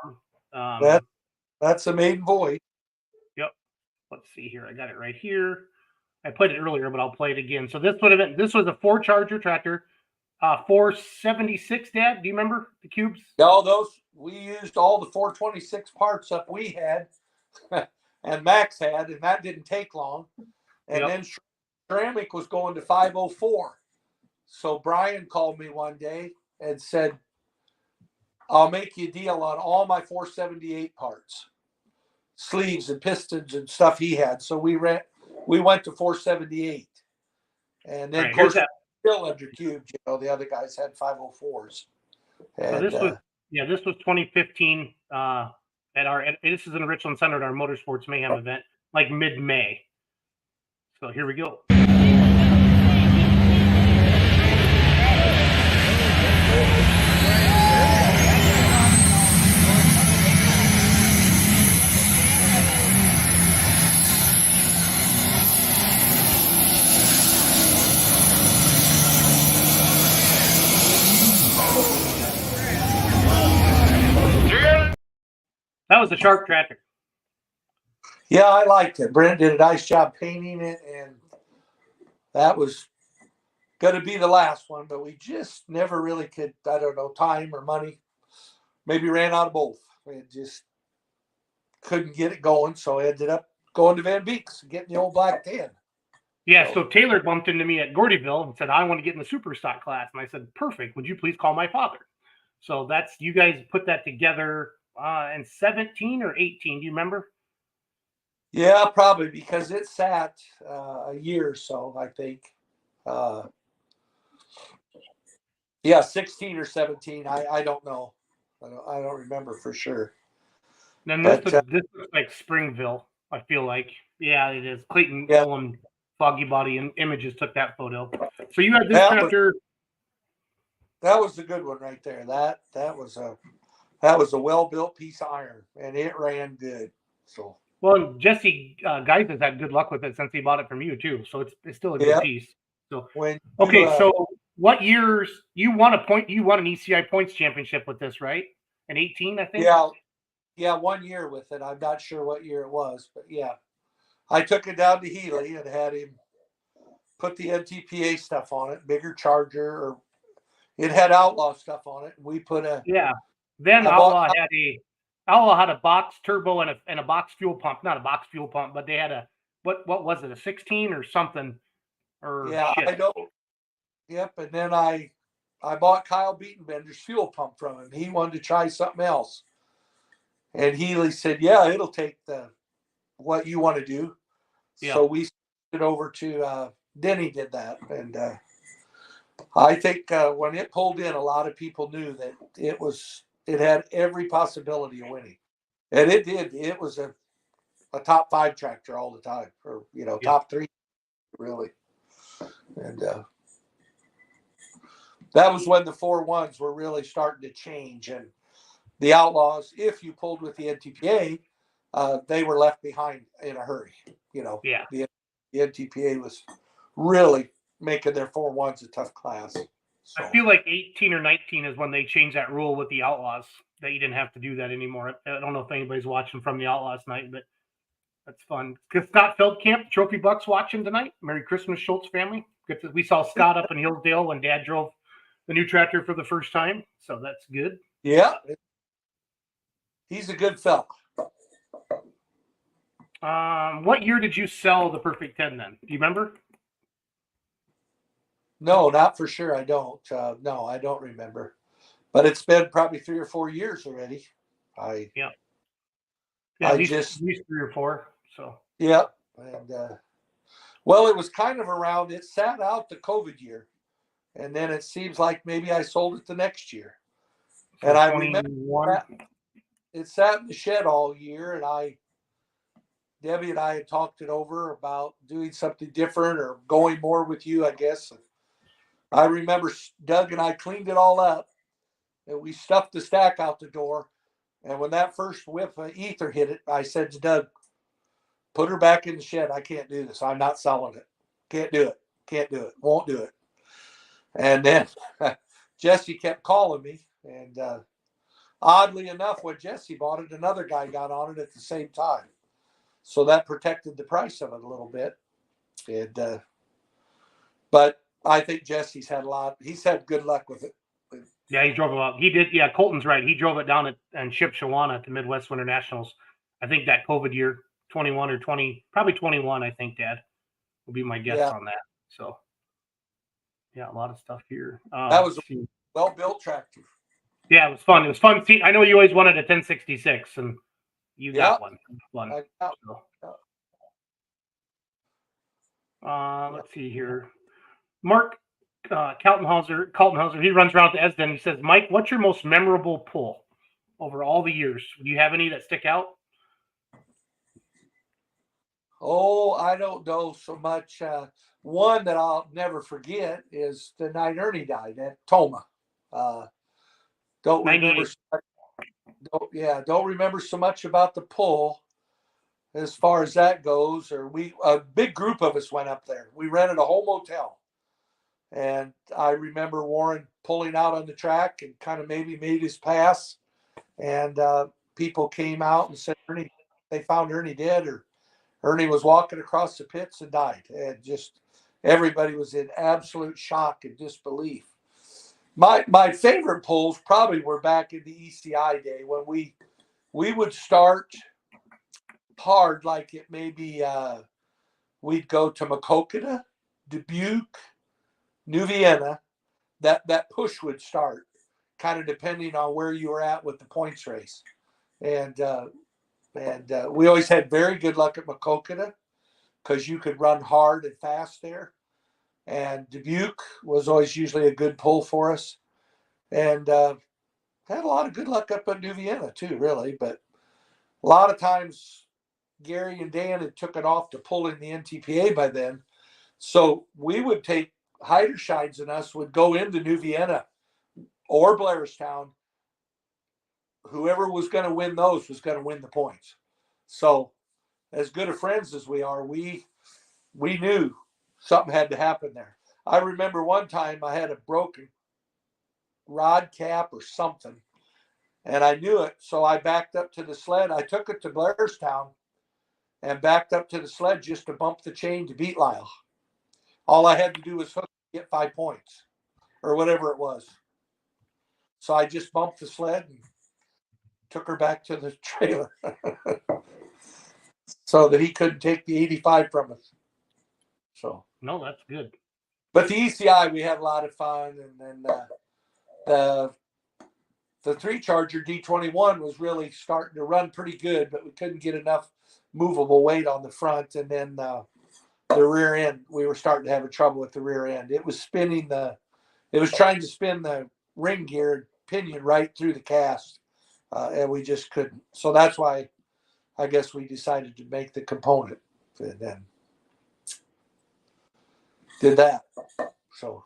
That's a maiden voyage. Yep. Let's see here. I got it right here. I played it earlier, but I'll play it again. So this was a 4-Charger tractor, 476. Dad, do you remember the cubes? No, we used all the 426 parts up we had, and Max had, and that didn't take long. And then ceramic was going to 504. So Brian called me one day and said, "I'll make you a deal on all my 478 parts, sleeves and pistons and stuff he had." So we went to 478, and then of course still under cubes. The other guys had 504s. And, so this was 2015 this is in Richland Center at our Motorsports Mayhem event, like mid-May. So here we go. That was a sharp tractor. Yeah, I liked it. Brent did a nice job painting it, and that was going to be the last one, but we just never really could, I don't know, time or money. Maybe ran out of both. We just couldn't get it going, so I ended up going to Van Beek's and getting the old Black 10. Yeah, so Taylor bumped into me at Gordyville and said, "I want to get in the super stock class." And I said, "Perfect. Would you please call my father?" So you guys put that together in 17 or 18. Do you remember? Yeah, probably, because it sat a year or so, I think. Yeah, 16 or 17. I don't know. I don't remember for sure. Then But this looks like Springville. I feel like, yeah, it is. Clayton yeah, Owen, Foggy Body and Images took that photo. So you had this that tractor. was a good one right there. That was a well built piece of iron, and it ran good. So Well, Jesse Guys has had good luck with it since he bought it from you too. So it's still a good yeah, piece. So when you okay, so what years you won a point? You won an ECI points championship with this, right? In 18, I think. yeah, 1 year with it. I'm not sure what year it was, but yeah, I took it down to Healy and had him put the NTPA stuff on it, bigger charger, or it had Outlaw stuff on it. We put a Yeah. Then I bought Outlaw had a box turbo and a box fuel pump. Not a box fuel pump, but they had a what was it? A 16 or something or yeah, shit. I know. Yep, and then I bought Kyle Beatenbender's fuel pump from him. He wanted to try something else. And Healy said, "Yeah, it'll take what you want to do." Yeah. So we sent it over to Denny. Did that, and I think when it pulled in, a lot of people knew that it had every possibility of winning, and it did. It was a top 5 tractor all the time, or top 3 really, and that was when the 4.1s were really starting to change, and the Outlaws, if you pulled with the NTPA, they were left behind in a hurry. Yeah. The NTPA was really making their 4.1s a tough class. So. I feel like 18 or 19 is when they changed that rule with the Outlaws that you didn't have to do that anymore. I don't know if anybody's watching from the Outlaws night, but that's fun. Because Scott Feldkamp, Trophy Bucks, watching tonight. Merry Christmas, Schultz family. We saw Scott up in Hillsdale when Dad drove the new tractor for the first time, so that's good. Yeah, he's a good fella. What year did you sell the Perfect 10 then? Do you remember? No, not for sure. I don't. No, I don't remember. But it's been probably 3 or 4 years already. Yeah, at least 3 or 4. So yeah, and well, it was kind of around. It sat out the COVID year, and then it seems like maybe I sold it the next year. And I remember it sat in the shed all year, and Debbie and I had talked it over about doing something different or going more with you, I guess. And I remember Doug and I cleaned it all up, and we stuffed the stack out the door. And when that first whiff of ether hit it, I said to Doug, "Put her back in the shed. I can't do this. I'm not selling it. Can't do it. Can't do it. Won't do it." And then Jesse kept calling me. And oddly enough, when Jesse bought it, another guy got on it at the same time. So that protected the price of it a little bit. And but I think Jesse's he's had good luck with it. Yeah, he drove it up. He did. Yeah, Colton's right. He drove it down and shipped Shawana to Midwest Winter Nationals. I think that COVID year, 21 or 20, probably 21, I think, Dad, will be my guess on that. So, yeah, a lot of stuff here. That was a well-built tractor. Yeah, it was fun. It was fun. See, I know you always wanted a 1066, and you got one. Fun. Let's see here. Mark Kaltenhauser, he runs around to Esden. He says, "Mike, what's your most memorable pull over all the years? Do you have any that stick out?" Oh, I don't know so much. One that I'll never forget is the night Ernie died at Toma. Don't remember so much about the pull as far as that goes. Or a big group of us went up there. We rented a whole motel. And I remember Warren pulling out on the track and kind of maybe made his pass. And people came out and said, "Ernie," they found Ernie dead, or Ernie was walking across the pits and died. And just everybody was in absolute shock and disbelief. My favorite pulls probably were back in the ECI day when we would start hard, like it maybe we'd go to Maquoketa, Dubuque, New Vienna. That push would start, kind of depending on where you were at with the points race. And we always had very good luck at Maquoketa because you could run hard and fast there. and Dubuque was always usually a good pull for us. And had a lot of good luck up in New Vienna too, really. But a lot of times Gary and Dan had took it off to pull in the NTPA by then. So we would take Heiderscheids and us would go into New Vienna or Blairstown. Whoever was going to win those was going to win the points. So as good of friends as we are, we knew something had to happen there. I remember one time I had a broken rod cap or something, and I knew it. So I backed up to the sled. I took it to Blairstown and backed up to the sled just to bump the chain to beat Lyle. All I had to do was hook and get 5 points or whatever it was. So I just bumped the sled and took her back to the trailer so that he couldn't take the 85 from us. So No, that's good. But the ECI, we had a lot of fun, and then the 3-Charger D21 was really starting to run pretty good, but we couldn't get enough movable weight on the front, and then the rear end, we were starting to have trouble with the rear end. It was spinning it was trying to spin the ring gear pinion right through the cast, and we just couldn't. So that's why I guess we decided to make the component, and then did that. So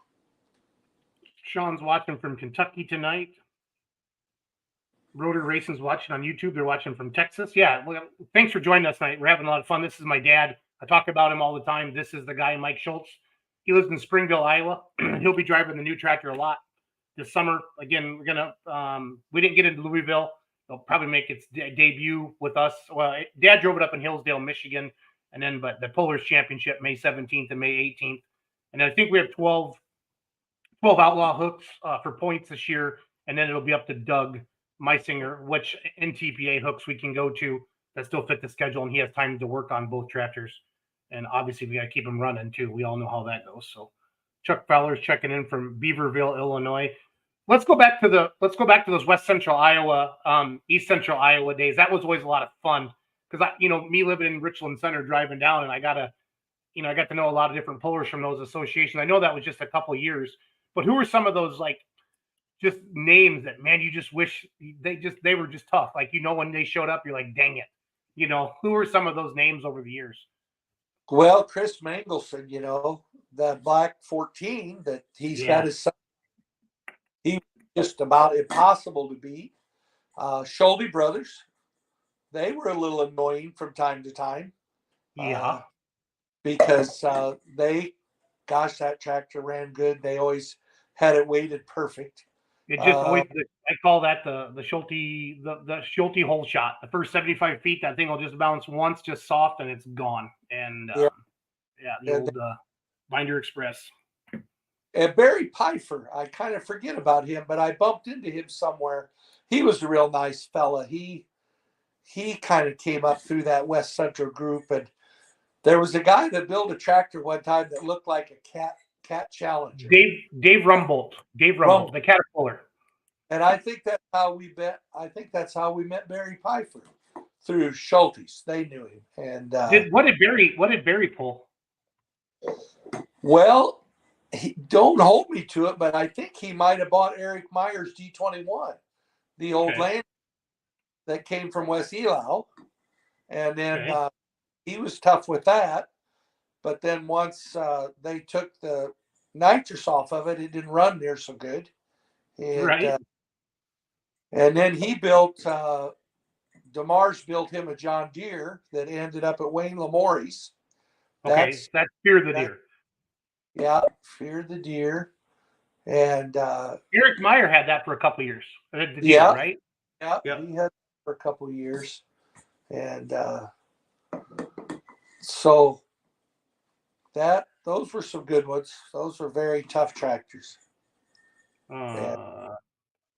Sean's watching from Kentucky tonight. Rotor Racing's watching on YouTube. They're watching from Texas. Yeah, well, thanks for joining us tonight. We're having a lot of fun. This is my dad. I talk about him all the time. This is the guy, Mike Schultz. He lives in Springville, Iowa. He'll be driving the new tractor a lot this summer. Again, we're gonna. We didn't get into Louisville. It'll probably make its debut with us. Well, Dad drove it up in Hillsdale, Michigan, and then but the Pullers Championship May 17th and May 18th, and I think we have 12 outlaw hooks for points this year, and then it'll be up to Doug Meisinger, which NTPA hooks we can go to that still fit the schedule, and he has time to work on both tractors. And obviously, we got to keep them running too. We all know how that goes. So, Chuck Fowler's checking in from Beaverville, Illinois. Let's go back to those West Central Iowa, East Central Iowa days. That was always a lot of fun because me living in Richland Center, driving down, and I got to know a lot of different pullers from those associations. I know that was just a couple of years, but who were some of those just names that, man, you just wish they were just tough. When they showed up, you're like, dang it. Who were some of those names over the years? Well, Chris Mangelson, the Black 14 that he's got his son. He was just about impossible to beat. Schulte brothers, they were a little annoying from time to time. Yeah. Because that tractor ran good. They always had it weighted perfect. It just always, I call that the Schulte, the Schulte hole shot. The first 75 feet, that thing will just bounce once, just soft, and it's gone. And the old Binder Express. And Barry Pfeiffer, I kind of forget about him, but I bumped into him somewhere. He was a real nice fella. He kind of came up through that West Central group, and there was a guy that built a tractor one time that looked like a cat Challenger. Dave Rumbold, the Caterpillar. And I think that's how we met. I think that's how we met Barry Pfeiffer, through Schulte's. They knew him. And what did Barry pull? Well, don't hold me to it, but I think he might have bought Eric Meyer's D21, the old land that came from West Elau, and then he was tough with that. But then once they took the nitrous off of it, it didn't run near so good. And, and then he built, DeMars built him a John Deere that ended up at Wayne Lamoury's. That's Fear the Deer. Yeah, Fear the Deer. And Eric Meyer had that for a couple of years. Right? Yeah, he had it for a couple of years. And so those were some good ones. Those were very tough tractors.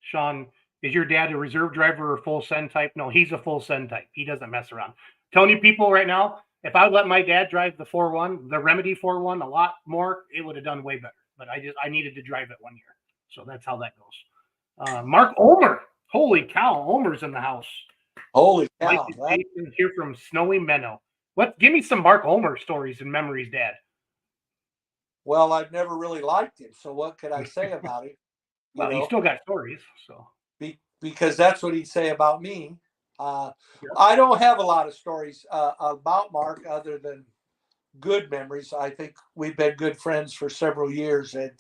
Sean, is your dad a reserve driver or full send type? No, he's a full send type. He doesn't mess around. Telling you people right now, if I would let my dad drive the 4-1, the Remedy 4-1 a lot more, it would have done way better. But I needed to drive it one year. So that's how that goes. Mark Ulmer. Holy cow, Ulmer's in the house. Holy cow. Here from Snowy Meadow. Give me some Mark Ulmer stories and memories, Dad. Well, I've never really liked him, so what could I say about him? You Well, you know, still got stories, so because that's what he'd say about me. yeah. I don't have a lot of stories about Mark other than good memories. I think we've been good friends for several years, and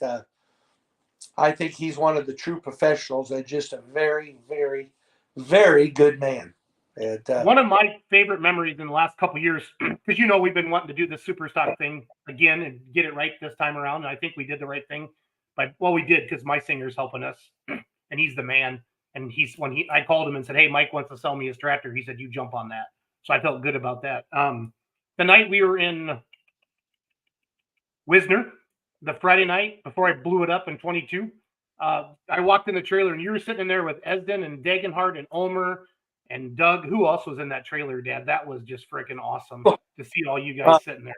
I think he's one of the true professionals and just a very, very, very good man. And One of my favorite memories in the last couple of years, because we've been wanting to do the super stock thing again and get it right this time around. And I think we did the right thing. We did, because my singer's helping us, and he's the man. And I called him and said, "Hey, Mike wants to sell me his tractor." He said, "You jump on that." So I felt good about that. The night we were in Wisner, the Friday night before I blew it up in 22, I walked in the trailer and you were sitting in there with Esden and Dagenhart and Ulmer and Doug. Who else was in that trailer, Dad? That was just freaking awesome to see all you guys sitting there.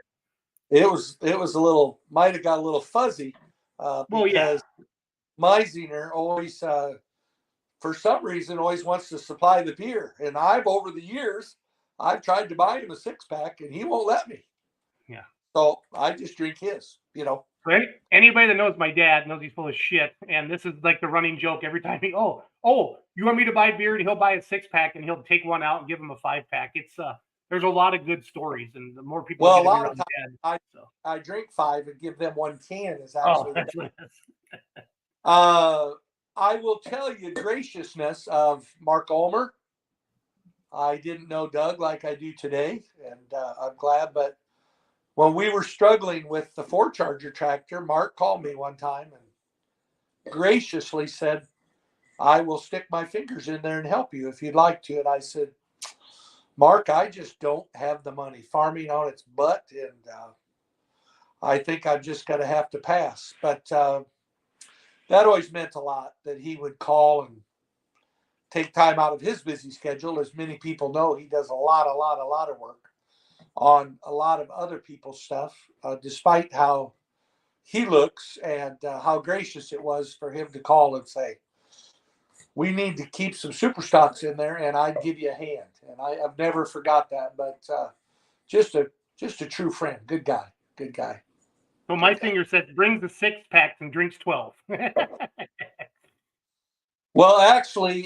it was a little, might have got a little fuzzy because Meisinger always, for some reason, always wants to supply the beer. And over the years, I've tried to buy him a 6-pack and he won't let me. Yeah. So I just drink his, Right? Anybody that knows my dad knows he's full of shit. And this is like the running joke every time you want me to buy beer? And he'll buy a 6-pack and he'll take one out and give him a 5-pack. It's there's a lot of good stories, and the more people well, a get to be lot around of times Dad, I drink 5 and give them 1 can is Oh, actually that's what it is. I will tell you graciousness of Mark Ulmer. I didn't know Doug like I do today, and I'm glad. But when we were struggling with the 4-Charger tractor, Mark called me one time and graciously said, "I will stick my fingers in there and help you if you'd like to." And I said, "Mark, I just don't have the money. Farming on its butt, and I think I'm just going to have to pass." But that always meant a lot that he would call and take time out of his busy schedule. As many people know, he does a lot of work on a lot of other people's stuff, despite how he looks, and how gracious it was for him to call and say, "We need to keep some super stocks in there and I'd give you a hand." And I've never forgot that, but just a true friend. Good guy. So my singer said, brings the 6-packs and drinks 12. Well, actually,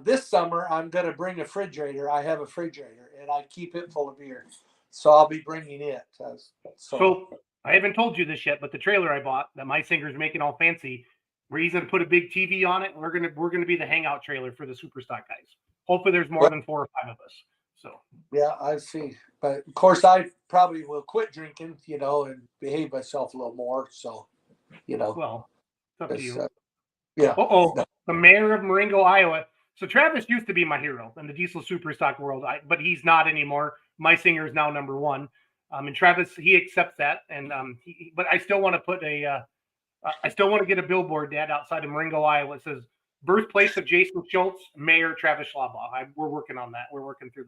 this summer I'm going to bring a refrigerator. I have a refrigerator and I keep it full of beer. So I'll be bringing it. So I haven't told you this yet, but the trailer I bought that my singer's making all fancy, where he's going to put a big TV on it. We're going to be the hangout trailer for the Superstock guys. Hopefully there's more than 4 or 5 of us. So yeah, I see. But of course I probably will quit drinking, and behave myself a little more. So, well, it's up to you. Yeah. No. The mayor of Marengo, Iowa. So Travis used to be my hero in the diesel superstock world, but he's not anymore. My singer is now number 1. And Travis, he accepts that. And but I still want to put I still want to get a billboard, Dad, outside of Marengo, Iowa. It says birthplace of Jason Schultz, Mayor Travis Schlabaugh. We're working on that. We're working through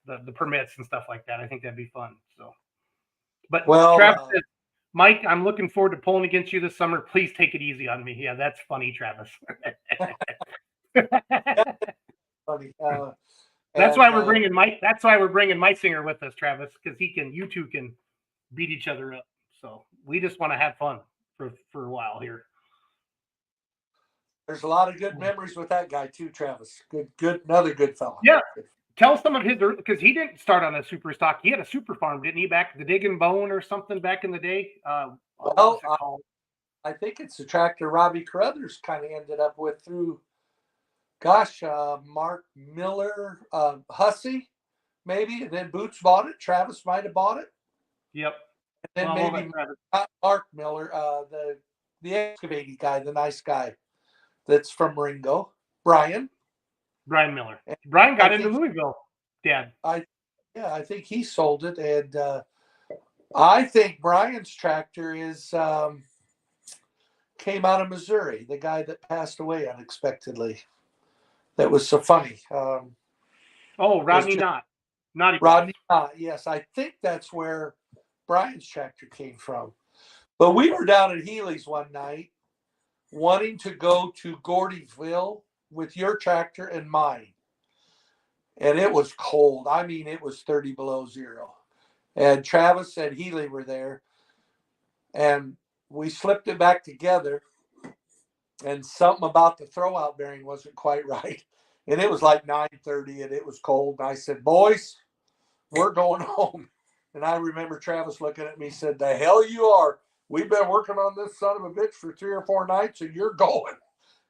the permits and stuff like that. I think that'd be fun. So, but Travis says, "Mike, I'm looking forward to pulling against you this summer. Please take it easy on me." Yeah, that's funny, Travis. Funny. That's why we're bringing Mike. That's why we're bringing my singer with us, Travis, because you two can beat each other up. So we just want to have fun for a while here. There's a lot of good memories with that guy too, Travis. Good, another good fella. Yeah. Tell some of his, because he didn't start on a super stock. He had a super farm, didn't he? Back the Dig and Bone or something back in the day. Well, I think it's the tractor Robbie Carruthers kind of ended up with through, Mark Miller, Hussey, maybe, and then Boots bought it. Travis might have bought it. Yep. And then maybe not Mark Miller, the excavating guy, the nice guy that's from Ringo, Brian Miller. Brian got into Louisville, Dad. I think he sold it, and I think Brian's tractor came out of Missouri. The guy that passed away unexpectedly. That was so funny. Rodney Knott. Rodney Knott. Yes, I think that's where Brian's tractor came from. But we were down at Healy's one night, wanting to go to Gordyville with your tractor and mine. And it was cold. I mean, it was 30 below zero. And Travis and Healy were there. And we slipped it back together, and something about the throwout bearing wasn't quite right. And it was like 9:30 and it was cold. And I said, boys, we're going home. And I remember Travis looking at me and said, the hell you are. We've been working on this son of a bitch for 3 or 4 nights and you're going.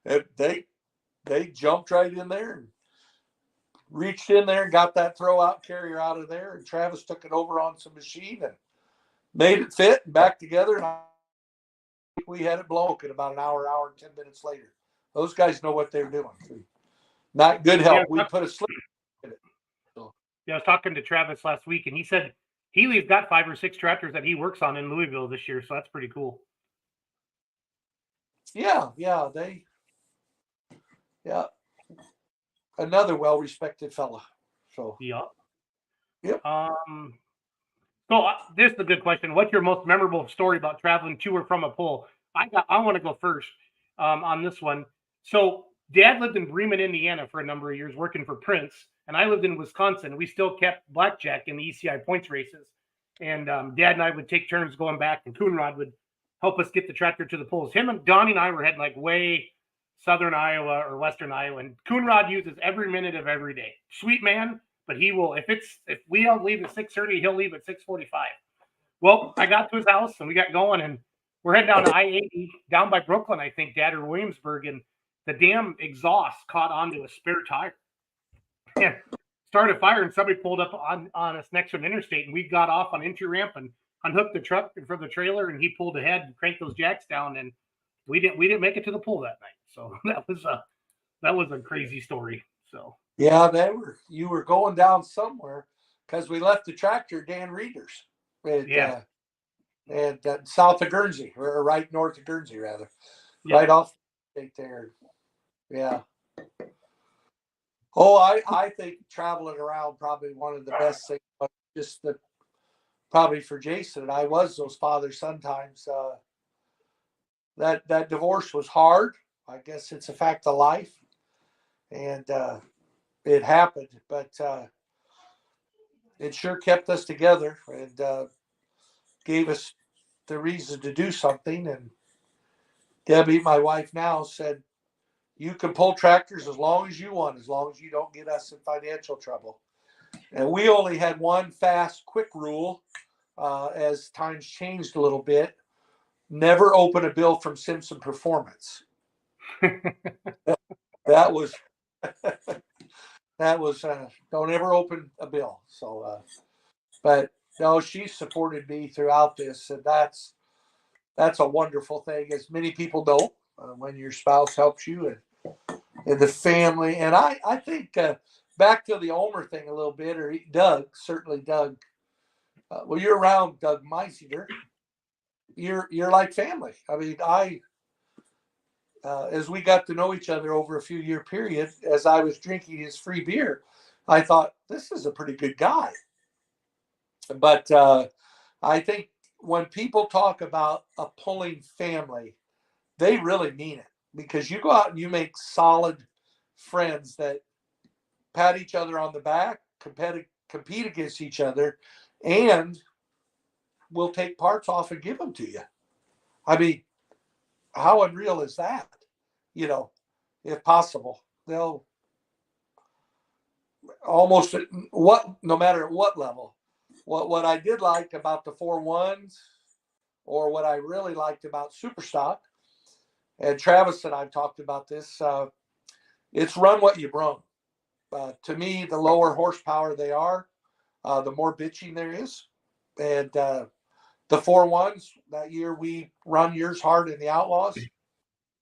And they jumped right in there and reached in there and got that throwout carrier out of there. And Travis took it over on some machine and made it fit and back together. And we had it blown in about an hour and 10 minutes later. Those guys know what they're doing. Not good help. We put a slip in it. So. Yeah, I was talking to Travis last week, and he said Healy's got 5 or 6 tractors that he works on in Louisville this year, so that's pretty cool. Yeah. Another well-respected fella. So. Yeah. Yep. So this is a good question. What's your most memorable story about traveling to or from a pull? I want to go first on this one. So Dad lived in Bremen, Indiana for a number of years working for Prince, and I lived in Wisconsin. We still kept blackjack in the ECI points races. And Dad and I would take turns going back, and Coonrod would help us get the tractor to the pulls. Him and Donnie and I were heading like way southern Iowa or western Iowa, and Coonrod uses every minute of every day. Sweet man, but he will, if we don't leave at 6:30, he'll leave at 6:45. Well, I got to his house and we got going, and we're heading down to I-80 down by Brooklyn, I think, Dad, or Williamsburg, and the damn exhaust caught onto a spare tire and started fire, and somebody pulled up on us next to an interstate, and we got off on entry ramp and unhooked the truck from the trailer, and he pulled ahead and cranked those jacks down, and we didn't make it to the pool that night. So that was a crazy story. So yeah, you were going down somewhere because we left the tractor Dan Reeder's at south of Guernsey, or right north of Guernsey rather. Yeah. Right off the state there. Yeah. Oh, I think traveling around probably one of the best things, just probably for Jason and I was those father-son times. That divorce was hard. I guess it's a fact of life. And it happened, but it sure kept us together and gave us the reason to do something. And Debbie, my wife now, said, you can pull tractors as long as you want, as long as you don't get us in financial trouble. And we only had one fast, quick rule as times changed a little bit. Never open a bill from Simpson Performance. that was don't ever open a bill. So, but no, she supported me throughout this, and that's a wonderful thing, as many people know, when your spouse helps you and the family. And I think back to the Omer thing a little bit, or Doug. Well, you're around Doug Meisinger. You're like family. I mean, as we got to know each other over a few year period, as I was drinking his free beer, I thought, this is a pretty good guy. But I think when people talk about a pulling family, they really mean it, because you go out and you make solid friends that pat each other on the back, compete against each other, and will take parts off and give them to you. I mean, how unreal is that? You know, if possible, they'll almost no matter at what level. What I did like about the 4-1s, or what I really liked about Superstock, and Travis and I've talked about this, it's run what you brung. To me, the lower horsepower they are, the more bitching there is. And the 4-1s, that year we run yours hard in the Outlaws.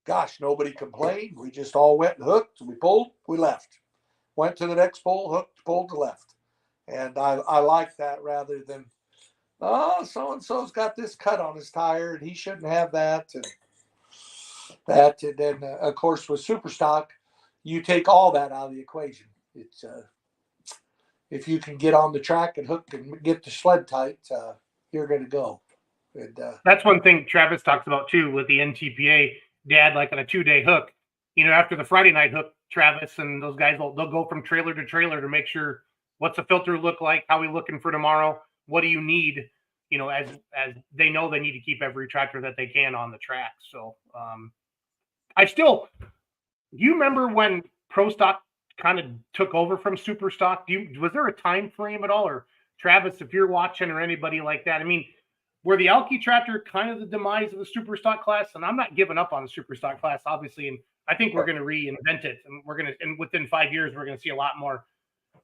Gosh, nobody complained. We just all went and hooked. We pulled, we left. Went to the next pull, hooked, pulled to left. And I like that, rather than, oh, so-and-so's got this cut on his tire and he shouldn't have that. And then, of course, with Superstock, you take all that out of the equation. It's if you can get on the track and hook and get the sled tight, you're going to go. And that's one thing Travis talks about too with the NTPA. Dad, like on a 2-day hook, after the Friday night hook, Travis and those guys they'll go from trailer to trailer to make sure, what's the filter look like, how we looking for tomorrow, what do you need, as they know they need to keep every tractor that they can on the track. So do you remember when Pro Stock kind of took over from Super Stock? Was there a time frame at all? Or Travis, if you're watching, or anybody like that, I mean, were the Alki tractor kind of the demise of the Super Stock class? And I'm not giving up on the Super Stock class, obviously, and I think we're going to reinvent it, and within 5 years we're going to see a lot more,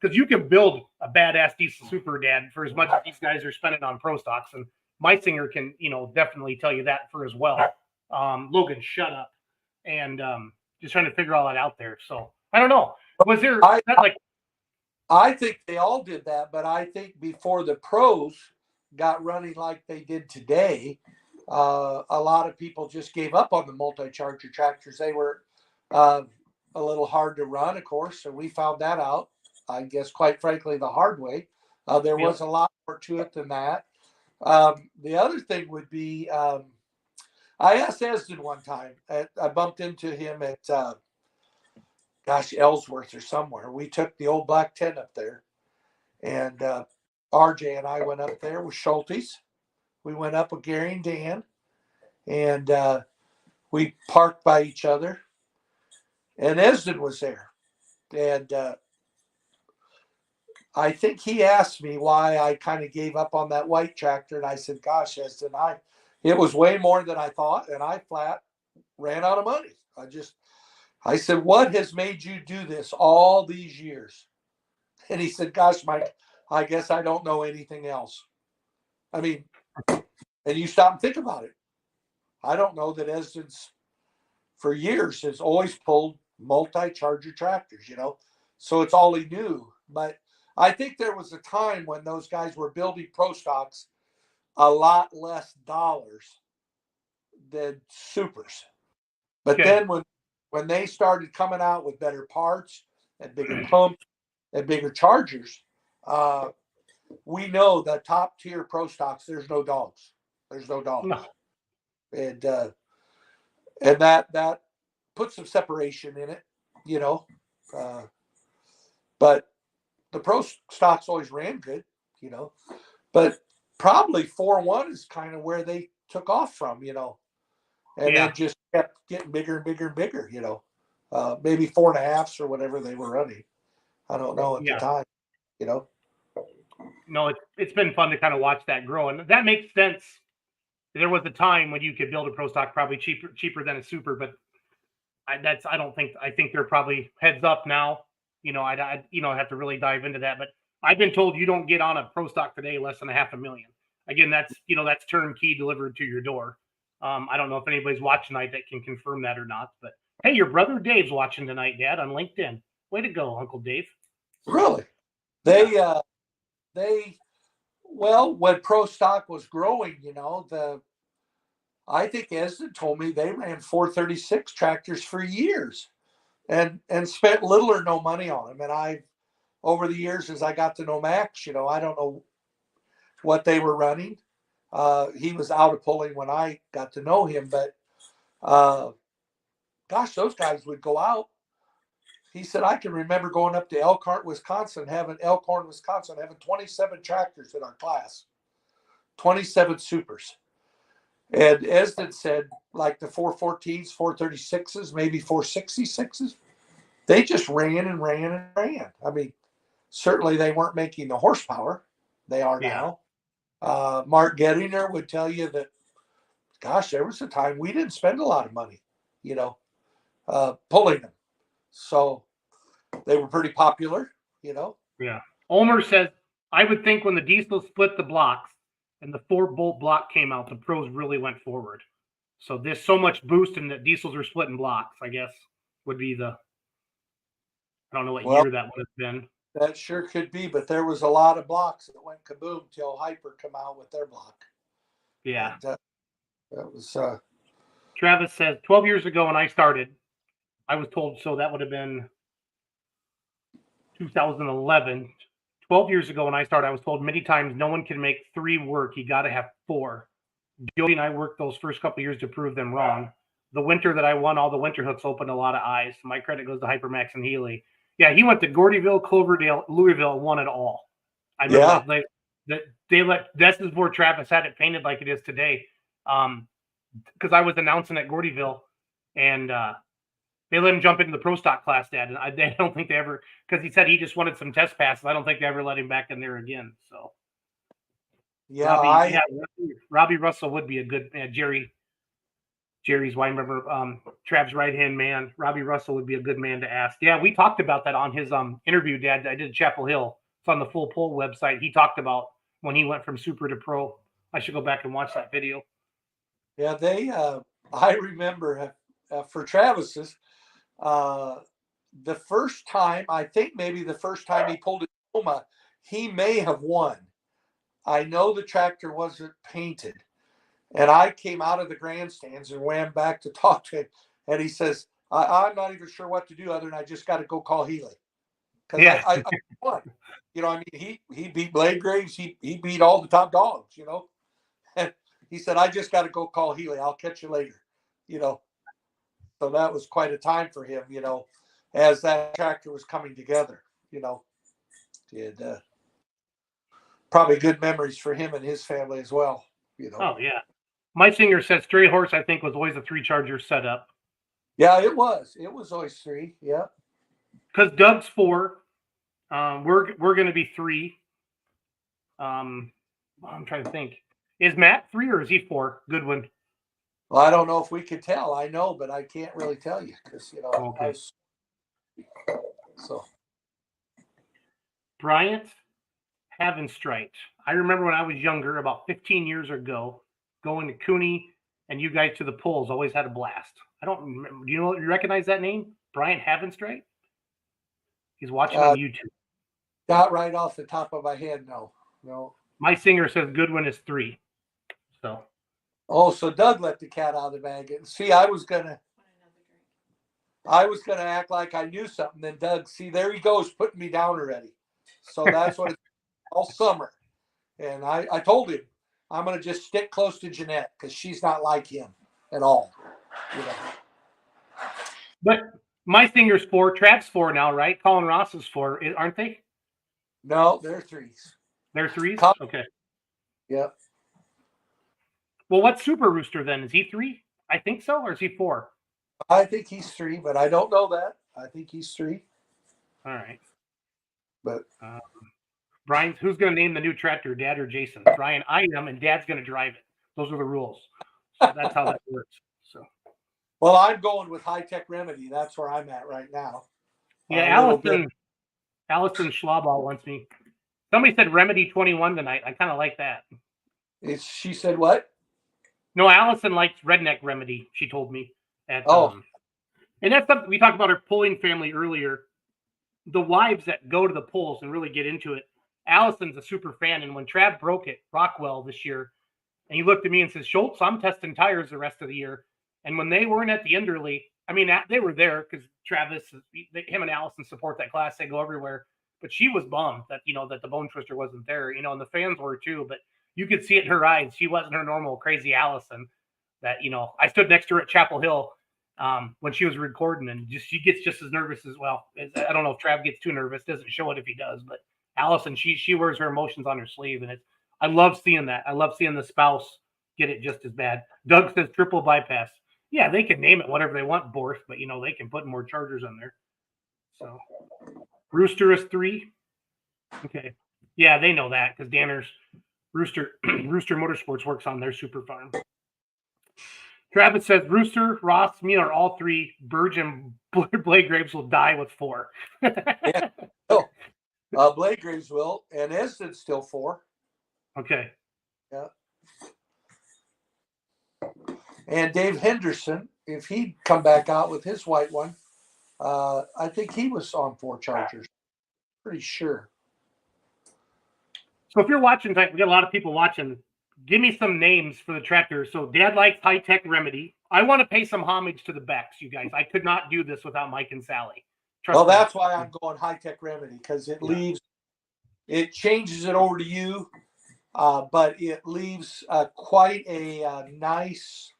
because you can build a badass diesel super, Dad, for as much as these guys are spending on Pro Stocks, and my singer can definitely tell you that for as well. Logan, shut up. And just trying to figure all that out there. So I don't know. Was there I think they all did that, but I think before the pros got running like they did today, a lot of people just gave up on the multi-charger tractors. They were a little hard to run, of course, and we found that out, I guess, quite frankly, the hard way. There was a lot more to it than that. The other thing would be, I asked Esden one time. I bumped into him at, Ellsworth or somewhere. We took the old black 10 up there, and RJ and I went up there with Schultz. We went up with Gary and Dan, and we parked by each other. And Esden was there, and I think he asked me why I kind of gave up on that white tractor, and I said, "Gosh, Esden, it was way more than I thought, and I flat ran out of money. I said, what has made you do this all these years?" And he said, "Gosh, Mike, I guess I don't know anything else." I mean, and you stop and think about it. I don't know that Esden's for years has always pulled multi-charger tractors, so it's all he knew. But I think there was a time when those guys were building Pro Stocks a lot less dollars than supers. But then when they started coming out with better parts and bigger pumps and bigger chargers, we know the top tier Pro Stocks, there's no dogs. There's no dogs. No. And that puts some separation in it, but the Pro Stocks always ran good, but probably 4.1 is kind of where they took off from, and then just kept getting bigger and bigger and bigger, maybe 4.5s or whatever they were running. I don't know at the time, No, it's been fun to kind of watch that grow, and that makes sense. There was a time when you could build a Pro Stock probably cheaper than a super, but I think they're probably heads up now. I have to really dive into that, but I've been told you don't get on a Pro Stock today less than $500,000. Again, that's turnkey delivered to your door. I don't know if anybody's watching tonight that can confirm that or not, but hey, your brother Dave's watching tonight, Dad, on LinkedIn. Way to go, Uncle Dave. Really? When Pro Stock was growing, I think Esden told me they ran 436 tractors for years and spent little or no money on them. And over the years, as I got to know Max, I don't know what they were running. He was out of pulling when I got to know him, but gosh, those guys would go out. He said, I can remember going up to Elkhorn, Wisconsin, having 27 tractors in our class, 27 supers. And Esden said, like the 414s, 436s, maybe 466s, they just ran and ran and ran. I mean, certainly they weren't making the horsepower they are now. Mark Gettinger would tell you that, gosh, there was a time we didn't spend a lot of money, pulling them. So they were pretty popular, Yeah. Omer says, I would think when the diesel split the blocks and the 4-bolt block came out, the pros really went forward. So there's so much boost in that diesels are splitting blocks, I guess, would be I don't know what year that would have been. That sure could be, but there was a lot of blocks that went kaboom till Hyper come out with their block. Yeah. And, that was Travis says 12 years ago when I started, I was told, so that would have been 2011. 12 years ago when I started, I was told many times no one can make 3 work. You got to have 4. Jody and I worked those first couple of years to prove them wrong. The winter that I won, all the winter hooks opened a lot of eyes. My credit goes to Hypermax and Healy. Yeah, he went to Gordyville, Cloverdale, Louisville, won it all. I remember that this is where Travis had it painted like it is today. Because I was announcing at Gordyville, and they let him jump into the pro stock class, Dad. And I don't think they ever, because he said he just wanted some test passes. I don't think they ever let him back in there again. So Yeah, Robbie Russell would be a good Jerry's wine member, Trav's right hand man. Robbie Russell would be a good man to ask. Yeah, we talked about that on his interview, Dad. I did Chapel Hill. It's on the Full Pull website. He talked about when he went from super to pro. I should go back and watch that video. Yeah, I remember for Travis's, the first time, I think maybe the first time he pulled his Tacoma, he may have won. I know the tractor wasn't painted. And I came out of the grandstands and ran back to talk to him. And he says, I'm not even sure what to do other than I just got to go call Healy. Because I won. You know, I mean, he beat Blade Graves. He beat all the top dogs, you know. And he said, I just got to go call Healy. I'll catch you later, you know. So that was quite a time for him, you know, as that tractor was coming together, you know. And probably good memories for him and his family as well, you know. Oh, yeah. My singer said Stray Horse, I think, was always a 3-charger setup. Yeah, it was. It was always 3. Yeah. Because Doug's 4. We're going to be 3. I'm trying to think. Is Matt 3 or is he 4? Goodwin. Well, I don't know if we could tell. I know, but I can't really tell you because, you know. Okay. So. Bryant Havenstrite. I remember when I was younger, about 15 years ago, going to Cooney and you guys to the polls. Always had a blast. I don't remember. Do you recognize that name? Bryant Havenstrite? He's watching on YouTube. Not right off the top of my head, no. My singer says Goodwin is 3. So. Oh, so Doug let the cat out of the bag. And see, I was gonna act like I knew something. Then Doug, see, there he goes, putting me down already. So that's what it's all summer. And I told him I'm gonna just stick close to Jeanette because she's not like him at all. You know. But my singer's 4, Trav's 4 now, right? Colin Ross is 4, aren't they? No, they're 3s. They're 3s? Okay. Yep. Well, what's Super Rooster then? Is he 3? I think so, or is he 4? I think he's 3, but I don't know that. I think he's 3. All right. But Brian, who's going to name the new tractor, Dad or Jason? Brian, I am, and Dad's going to drive it. Those are the rules. So that's how that works. So. Well, I'm going with High Tech Remedy. That's where I'm at right now. Yeah, Allison Schlaball wants me. Somebody said Remedy 21 tonight. I kind of like that. She said what? No, Allison likes Redneck Remedy, she told me. And that's something we talked about our pulling family earlier. The wives that go to the polls and really get into it. Allison's a super fan. And when Trav broke it, Rockwell this year, and he looked at me and says, Schultz, I'm testing tires the rest of the year. And when they weren't at the Enderley, I mean, they were there because Travis, him and Allison support that class. They go everywhere. But she was bummed that, that the Bone Twister wasn't there, and the fans were too. But you could see it in her eyes. She wasn't her normal crazy Allison that, I stood next to her at Chapel Hill when she was recording, and she gets just as nervous as well. I don't know if Trav gets too nervous. Doesn't show it if he does. But Allison, she wears her emotions on her sleeve. And I love seeing that. I love seeing the spouse get it just as bad. Doug says triple bypass. Yeah, they can name it whatever they want, Borth, but, they can put more chargers on there. So Rooster is 3. Okay. Yeah, they know that because Danner's Rooster Motorsports works on their super farm. Travis says Rooster, Ross, me are all 3. Burge and Blade Graves will die with 4. Yeah. Blade Graves will, and Esden's still 4. Okay. Yeah. And Dave Henderson, if he'd come back out with his white one, I think he was on 4 chargers. Pretty sure. So if you're watching, we got a lot of people watching. Give me some names for the tractor. So Dad likes High Tech Remedy. I want to pay some homage to the Becks, you guys. I could not do this without Mike and Sally. Well, that's why I'm going High Tech Remedy because it changes it over to you, but it leaves quite a nice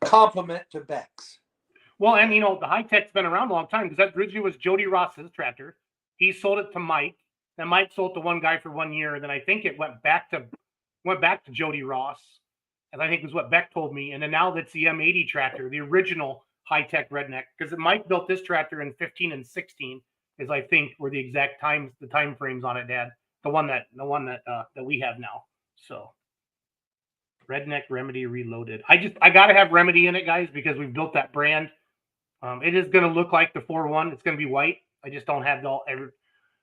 compliment to Beck's. Well, and the High Tech's been around a long time because that originally was Jody Ross's tractor. He sold it to Mike. Then Mike sold it to one guy for 1 year. Then I think it went back to Jody Ross. And I think it was what Beck told me. And then now that's the M80 tractor, the original high-tech redneck. Because Mike built this tractor in 15 and 16, is I think were the exact times, the time frames on it, Dad. The one that we have now. So Redneck Remedy Reloaded. I gotta have Remedy in it, guys, because we've built that brand. It is gonna look like the 4-1. It's gonna be white. I just don't have gotta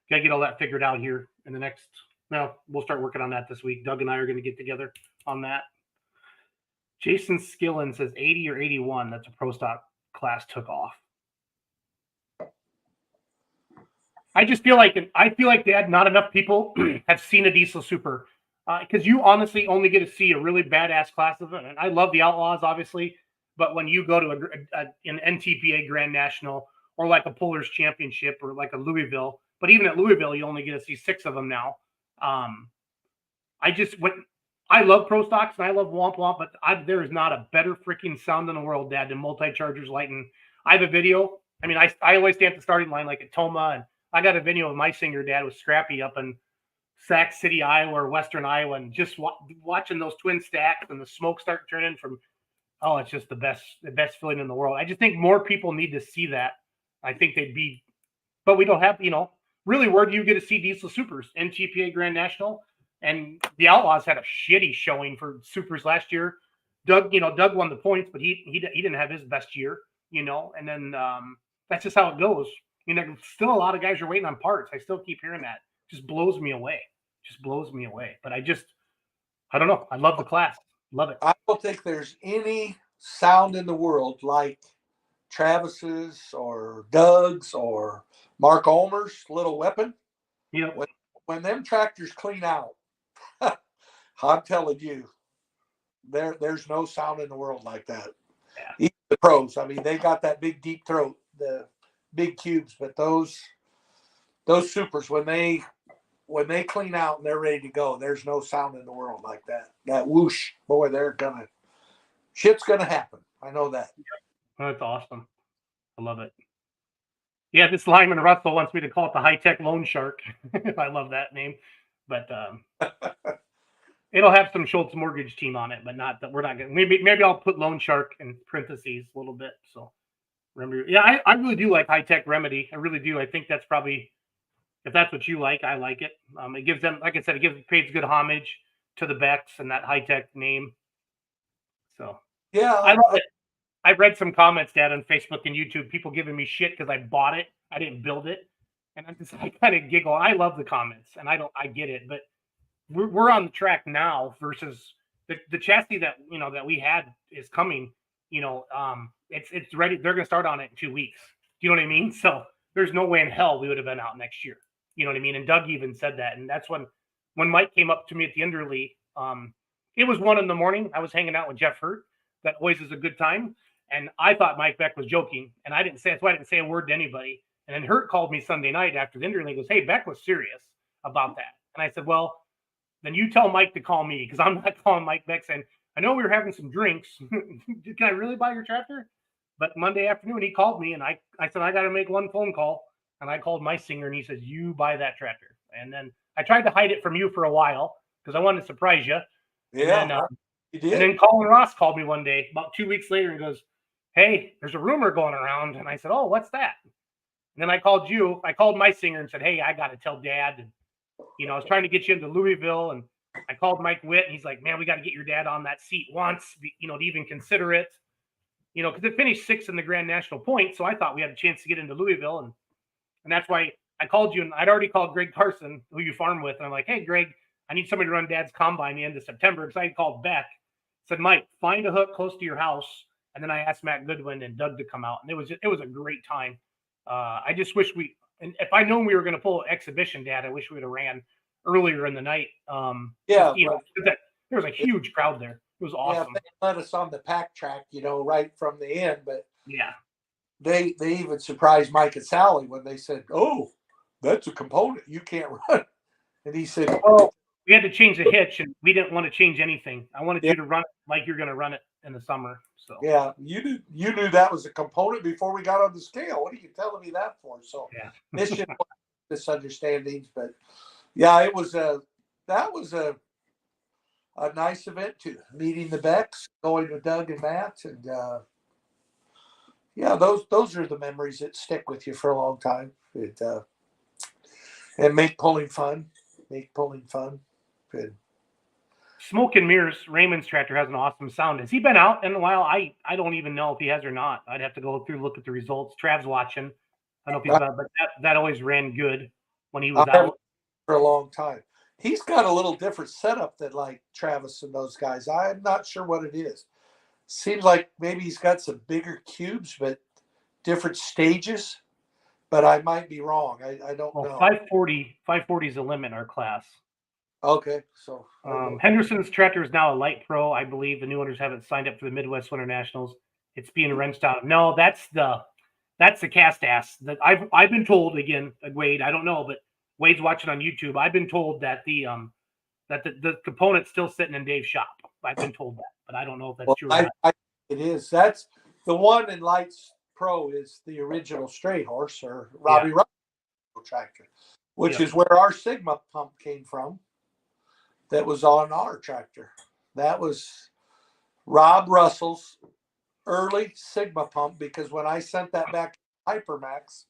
get all that figured out here in the next. No, we'll start working on that this week. Doug and I are gonna get together on that. Jason Skillen says 80 or 81. That's a pro stock class took off. I feel like, Dad, not enough people have seen a diesel super, because you honestly only get to see a really badass class of it. And I love the Outlaws, obviously, but when you go to an NTPA Grand National or like a Pullers Championship or like a Louisville, but even at Louisville, you only get to see 6 of them now. I love pro stocks and I love Womp Womp, but there is not a better freaking sound in the world, Dad, than multi-chargers lighting. I have a video. I mean, I always stay at the starting line like at Toma, and I got a video of my singer, Dad, with Scrappy up in Sac City, Iowa, or Western Iowa, and just watching those twin stacks and the smoke start turning from, it's just the best feeling in the world. I just think more people need to see that. I think they'd be, but we don't have, really, where do you get to see diesel supers? NTPA Grand National, and the Outlaws had a shitty showing for supers last year. Doug won the points, but he didn't have his best year, and then that's just how it goes. Still a lot of guys are waiting on parts. I still keep hearing that. Just blows me away. But I don't know. I love the class. Love it. I don't think there's any sound in the world like Travis's or Doug's or Mark Ulmer's little weapon. Yeah. When them tractors clean out, I'm telling you, there's no sound in the world like that. Yeah. Even the pros. I mean, they got that big deep throat, the big cubes, but those supers, when they clean out and they're ready to go, there's no sound in the world like that. That whoosh, boy, shit's gonna happen. I know that. That's awesome. I love it. Yeah, this Lyman Russell wants me to call it the high-tech loan shark. I love that name. But it'll have some Schultz mortgage team on it, but not that we're not going to. Maybe I'll put loan shark in parentheses a little bit. So remember, yeah, I really do like high-tech Remedy. I really do. I think that's probably, if that's what you like, I like it. It gives them, like I said, pays good homage to the Becks and that high-tech name. So yeah, I love it. I read some comments, Dad, on Facebook and YouTube, people giving me shit because I bought it. I didn't build it. And I kind of giggle. I love the comments, and I get it. But we're on the track now versus the chassis that we had is coming. It's ready. They're going to start on it in 2 weeks. Do you know what I mean? So there's no way in hell we would have been out next year. You know what I mean? And Doug even said that. And that's when Mike came up to me at the Enderley. It was 1 a.m. I was hanging out with Jeff Hurt. That always is a good time. And I thought Mike Beck was joking, and that's why I didn't say a word to anybody. And then Hurt called me Sunday night after the interview and he goes, "Hey, Beck was serious about that." And I said, "Well, then you tell Mike to call me, because I'm not calling Mike Beck saying, I know we were having some drinks. Can I really buy your tractor?" But Monday afternoon he called me, and I said, "I got to make one phone call." And I called my singer, and he says, "You buy that tractor." And then I tried to hide it from you for a while because I wanted to surprise you. Yeah, and then, you did. And then Colin Ross called me one day about 2 weeks later and goes, "Hey, there's a rumor going around." And I said, "Oh, what's that?" And then I called you. I called my singer and said, "Hey, I got to tell Dad." And, I was trying to get you into Louisville. And I called Mike Witt, and he's like, "Man, we got to get your dad on that seat once, to even consider it." Because it finished 6th in the Grand National points. So I thought we had a chance to get into Louisville. And that's why I called you. And I'd already called Greg Carson, who you farm with. And I'm like, "Hey, Greg, I need somebody to run Dad's combine the end of September." Because I had called Beck. Said, "Mike, find a hook close to your house." And then I asked Matt Goodwin and Doug to come out, and it was a great time. I just wish and if I known we were going to pull exhibition, Dad, I wish we would have ran earlier in the night. Yeah, there was a huge crowd there. It was awesome. Yeah, they let us on the pack track, right from the end. But yeah, they even surprised Mike and Sally when they said, "Oh, that's a component you can't run." And he said, "Oh, we had to change the hitch, and we didn't want to change anything. I wanted you to run it like you're going to run it in the summer." So yeah, you knew that was a component before we got on the scale. What are you telling me that for? So yeah, this just misunderstandings, but yeah, that was a nice event too. Meeting the Becks, going with Doug and Matt, and yeah, those are the memories that stick with you for a long time. And make pulling fun. Good. Smoke and Mirrors, Raymond's tractor has an awesome sound. Has he been out in a while? I don't even know if he has or not. I'd have to go through, look at the results. Trav's watching. I don't know if he's been, but that always ran good when he was out. For a long time. He's got a little different setup than like Travis and those guys. I'm not sure what it is. Seems like maybe he's got some bigger cubes, but different stages. But I might be wrong. I don't know. 540 is the limit in our class. Okay, so Henderson's tractor is now a light pro. I believe the new owners haven't signed up for the Midwest Winter Nationals. It's being wrenched out. No, that's the cast ass. That I've been told, again, Wade. I don't know, but Wade's watching on YouTube. I've been told that the component's still sitting in Dave's shop. I've been told that, but I don't know if that's true or not. It is. That's the one in Lights Pro is the original Straight Horse or Robbie Russell tractor, which is where our Sigma pump came from. That was on our tractor. That was Rob Russell's early Sigma pump, because when I sent that back to Hypermax,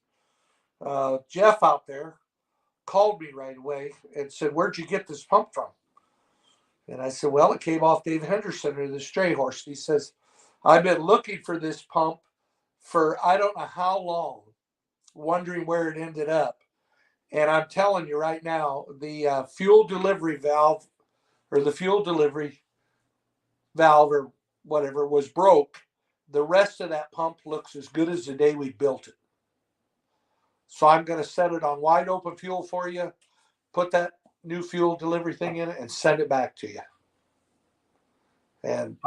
Jeff out there called me right away and said, "Where'd you get this pump from?" And I said, "Well, it came off Dave Henderson or the Stray Horse." He says, "I've been looking for this pump for I don't know how long, wondering where it ended up. And I'm telling you right now, the fuel delivery valve or the fuel delivery valve or whatever was broke. The rest of that pump looks as good as the day we built it. So I'm going to set it on wide open fuel for you, put that new fuel delivery thing in it, and send it back to you." And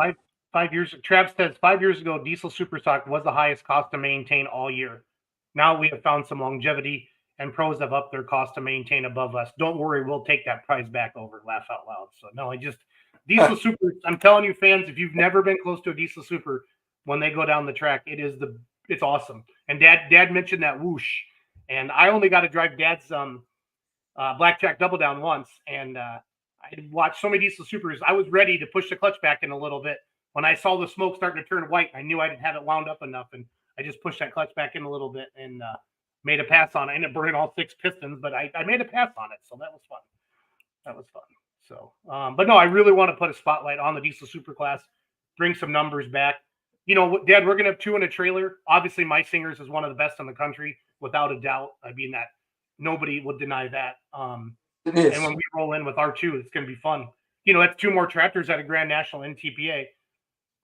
5 years, Trav says 5 years ago, diesel superstock was the highest cost to maintain all year. Now we have found some longevity, and pros have upped their cost to maintain above us. Don't worry, we'll take that prize back over. Laugh out loud. So no, diesel super. I'm telling you, fans, if you've never been close to a diesel super, when they go down the track, it's awesome. And Dad mentioned that whoosh, and I only got to drive Dad's blackjack double down once, and I watched so many diesel supers. I was ready to push the clutch back in a little bit. When I saw the smoke starting to turn white, I knew I didn't have it wound up enough, and I just pushed that clutch back in a little bit and made a pass on it. I ended up burning all 6 pistons, but I made a pass on it, so that was fun. So, but no, I really want to put a spotlight on the diesel super class, bring some numbers back. You know, Dad, we're going to have 2 in a trailer. Obviously, My Singers is one of the best in the country, without a doubt. I mean, that nobody would deny that. it is. And when we roll in with R2, it's going to be fun. You know, that's 2 more tractors at a Grand National NTPA.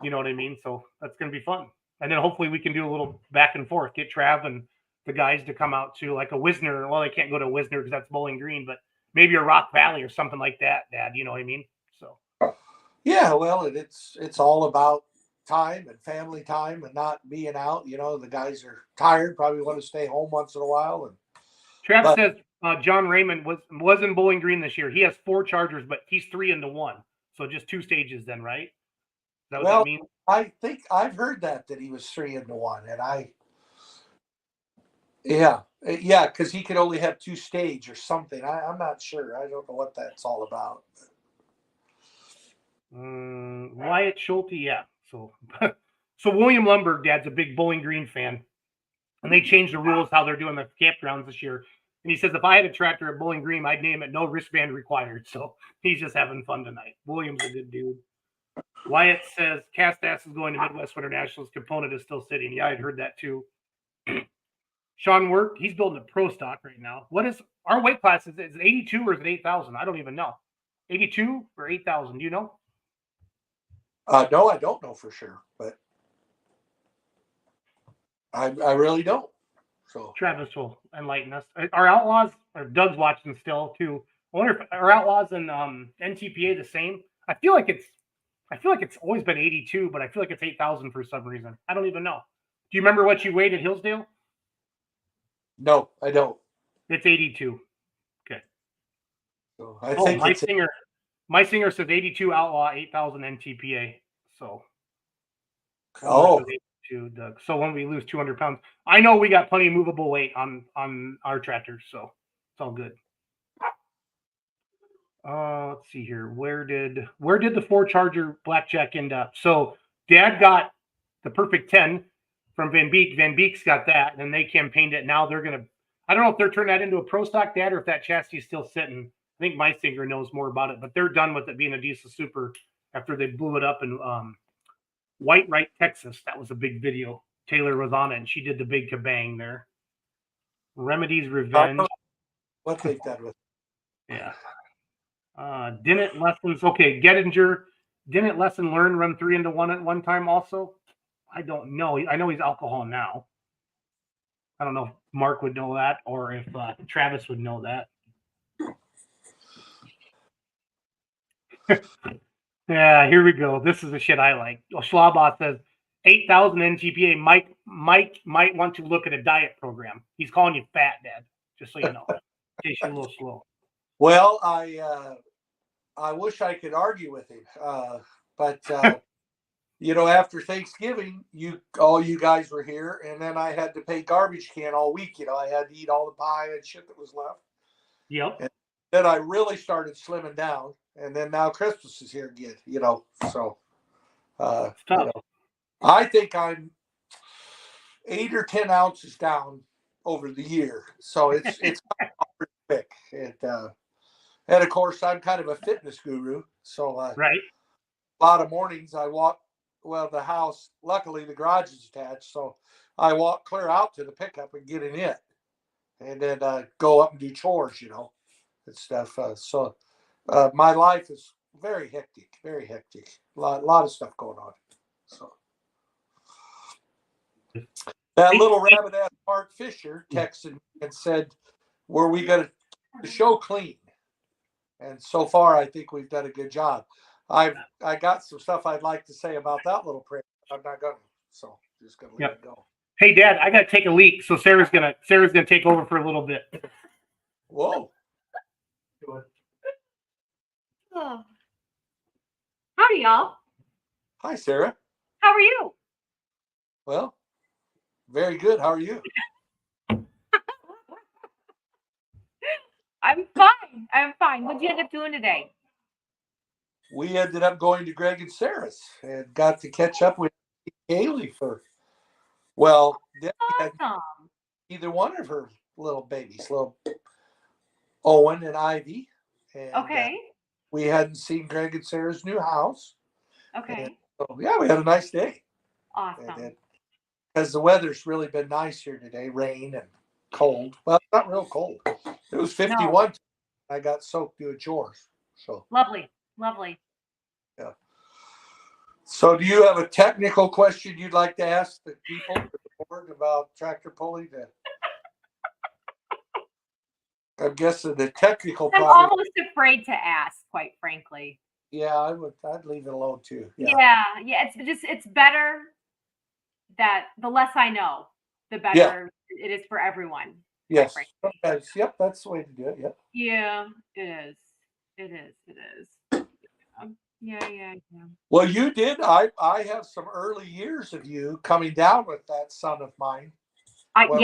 You know what I mean? So that's going to be fun. And then hopefully we can do a little back and forth, get Trav and the guys to come out to like a Wisner. Well, they can't go to Wisner because that's Bowling Green, but maybe a Rock Valley or something like that, Dad. You know what I mean? So Yeah, well, it's all about time and family time and not being out. You know, the guys are tired, probably want to stay home once in a while. And Trav says John Raymond was in Bowling Green this year. He has 4 Chargers, but he's 3 into 1. So just 2 stages then, right? Is that what that means? I think I've heard that he was 3 into 1, and yeah, because he could only have 2 stage or something. I'm not sure. I don't know what that's all about. Wyatt Schulte, yeah. So William Lumberg, Dad's a big Bowling Green fan, and they changed the rules how they're doing the campgrounds this year. And he says if I had a tractor at Bowling Green, I'd name it "No Wristband Required." So he's just having fun tonight. William's a good dude. Wyatt says Cast Ass is going to Midwest Winter Nationals. Component is still sitting. Yeah, I'd heard that too. Sean Wirt, he's building a pro stock right now. What is our weight class? Is it 82 or is it 8,000? I don't even know. 82 or 8,000? Do you know? No, I don't know for sure, but I really don't. So Travis will enlighten us. Our Outlaws, or Doug's watching still too. I wonder if our Outlaws and NTPA the same. I feel like it's always been 82, but I feel like it's 8,000 for some reason. I don't even know. Do you remember what you weighed at Hillsdale? No, I don't. It's 82. Okay. So I think my singer says 82 Outlaw, 8,000 NTPA. So. 82, Doug. So when we lose 200 pounds, I know we got plenty of movable weight on our tractors. So It's all good. Let's see here. Where did the 4-charger blackjack end up? So Dad got the perfect 10 from Van Beek. Van Beek's got that, and they campaigned it. Now they're gonna. I don't know if they're turning that into a pro stock, Dad, or if that chassis is still sitting. I think Meisinger knows more about it, but they're done with it being a diesel super after they blew it up in Whitewright, Texas. That was a big video. Taylor was on it, and she did the big kabang there. Remedy's Revenge. What they've done with it. Yeah. Didn't lessons. Okay, Gettinger. Didn't lesson learn run 3 into 1 at one time also? I don't know. I know he's alcohol now. I don't know if Mark would know that or if Travis would know that. Yeah, here we go. This is the shit I like. Schlabot says 8,000 NGPA. Mike might want to look at a diet program. He's calling you fat, Dad, just so you know. In case you're a little slow. Well, I wish I could argue with him, but after Thanksgiving, all you guys were here, and then I had to pay garbage can all week. I had to eat all the pie and shit that was left. Yep. And then I really started slimming down, and then now Christmas is here again. So I think I'm 8 or 10 ounces down over the year, so it's pretty quick. And of course, I'm kind of a fitness guru, so right. A lot of mornings I walk. Well, the house, luckily the garage is attached, so I walk clear out to the pickup and get in it, and then go up and do chores, and stuff. So my life is very hectic, very hectic. A lot of stuff going on. So that little rabbit ass Mark Fisher texted me and said, "Were we going to the show clean?" And so far, I think we've done a good job. I got some stuff I'd like to say about that little prayer. I'm not going to, so just going to let it go. Hey, Dad, I got to take a leak, so Sarah's gonna take over for a little bit. Whoa. Oh. Howdy, y'all. Hi, Sarah. How are you? Well, very good. How are you? I'm fine. What'd you end up doing today? We ended up going to Greg and Sarah's and got to catch up with Haley Debbie had either one of her little babies, little Owen and Ivy. And, okay. We hadn't seen Greg and Sarah's new house. Okay. And so, we had a nice day. Awesome. Because the weather's really been nice here today, rain and cold. Well, it's not real cold. It was 51. No. I got soaked doing chores. So lovely. Yeah. So do you have a technical question you'd like to ask the people about tractor pulling? I'm guessing the technical I'm almost afraid to ask, quite frankly. Yeah, I'd leave it alone too. Yeah. It's better that the less I know, the better it is for everyone. Yes. Yep, that's the way to do it. Yep. Yeah, it is. Yeah. Well, you did. I have some early years of you coming down with that son of mine. When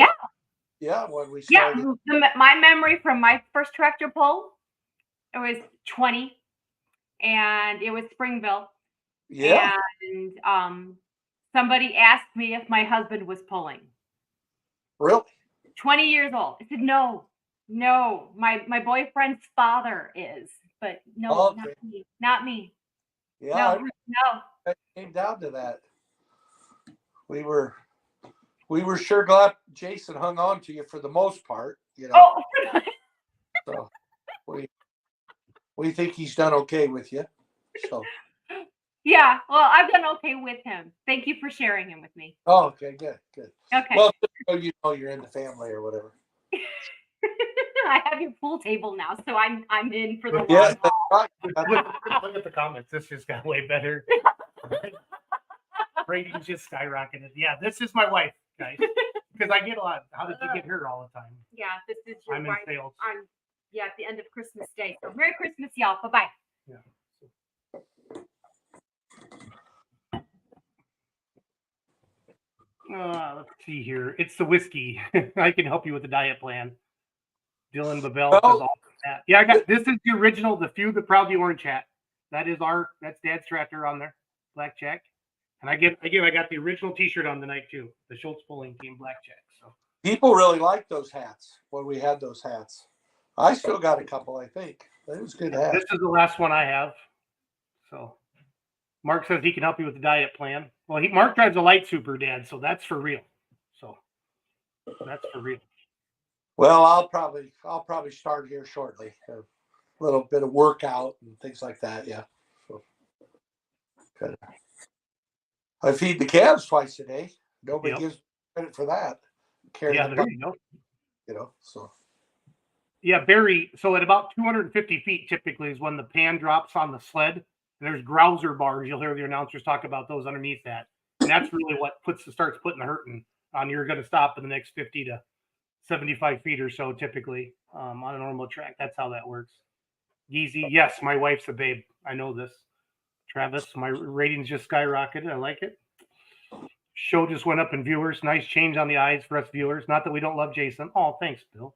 we started. Yeah, my memory from my first tractor pull, it was 20, and it was Springville. Yeah. And somebody asked me if my husband was pulling. Really? 20 years old. I said, no, my boyfriend's father is, but no, not me. Yeah, no. It came down to that. We were sure glad Jason hung on to you for the most part, Oh. So we think he's done okay with you. So. Yeah, well, I've done okay with him. Thank you for sharing him with me. Oh, okay, good. Okay. Well, you're in the family or whatever. I have your pool table now, so I'm in for the long haul. Look at the comments. This just got way better. Ratings just skyrocketed. Yeah, this is my wife, guys. Because I get a lot. How did you get her all the time? Yeah, this is your I'm wife. in sales. At the end of Christmas Day. So Merry Christmas, y'all. Bye-bye. Yeah. Let's see here. It's the whiskey. I can help you with the diet plan. Dylan Babel Well, says all that. Yeah, I got this is the original, the Few, the Proud, the Orange hat. That's Dad's tractor on there, blackjack. And I got the original T-shirt on tonight too, the Schultz Pulling Team blackjack. So people really liked those hats when we had those hats. I still got a couple, I think. It was good hat. this is the last one I have. So Mark says he can help you with the diet plan. Well, Mark drives a light super, Dad, so that's for real. So that's for real. Well, I'll probably start here shortly. A little bit of workout and things like that. Yeah. So, kinda. I feed the calves twice a day. Nobody gives credit for that. Yeah, there you go. You know, so. Yeah, Barry. So at about 250 feet, typically is when the pan drops on the sled. And there's grouser bars. You'll hear the announcers talk about those underneath that. And that's really what starts putting the hurting on. You're going to stop in the next 50 to 75 feet or so, typically on a normal track. That's how that works. Yeezy, yes, my wife's a babe. I know this. Travis, my ratings just skyrocketed. I like it. Show just went up in viewers. Nice change on the eyes for us viewers. Not that we don't love Jason. Oh, thanks, Bill.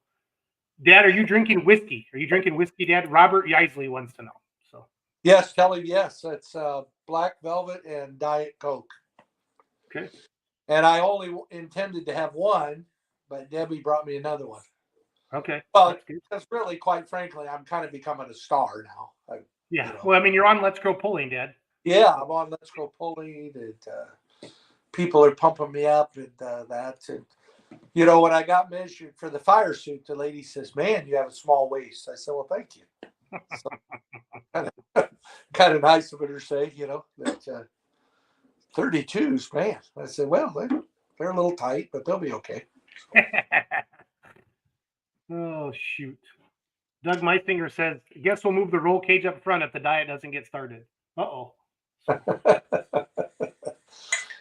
Dad, are you drinking whiskey? Are you drinking whiskey, Dad? Robert Yeisley wants to know. So Yes, tell him yes. It's Black Velvet and Diet Coke. Okay. And I only intended to have one, but Debbie brought me another one. Okay. Well, that's really, quite frankly, I'm kind of becoming a star now. Yeah. You know. Well, I mean, you're on Let's Go Pulling, Dad. Yeah, I'm on Let's Go Pulling, and people are pumping me up and that. And, you know, when I got measured for the fire suit, the lady says, "Man, you have a small waist." I said, "Well, thank you." So, kind of nice of her to say, you know, that 32s, man. I said, "Well, they're a little tight, but they'll be okay." So. Oh, shoot. Doug Meisinger says, I guess we'll move the roll cage up front if the diet doesn't get started. Uh-oh.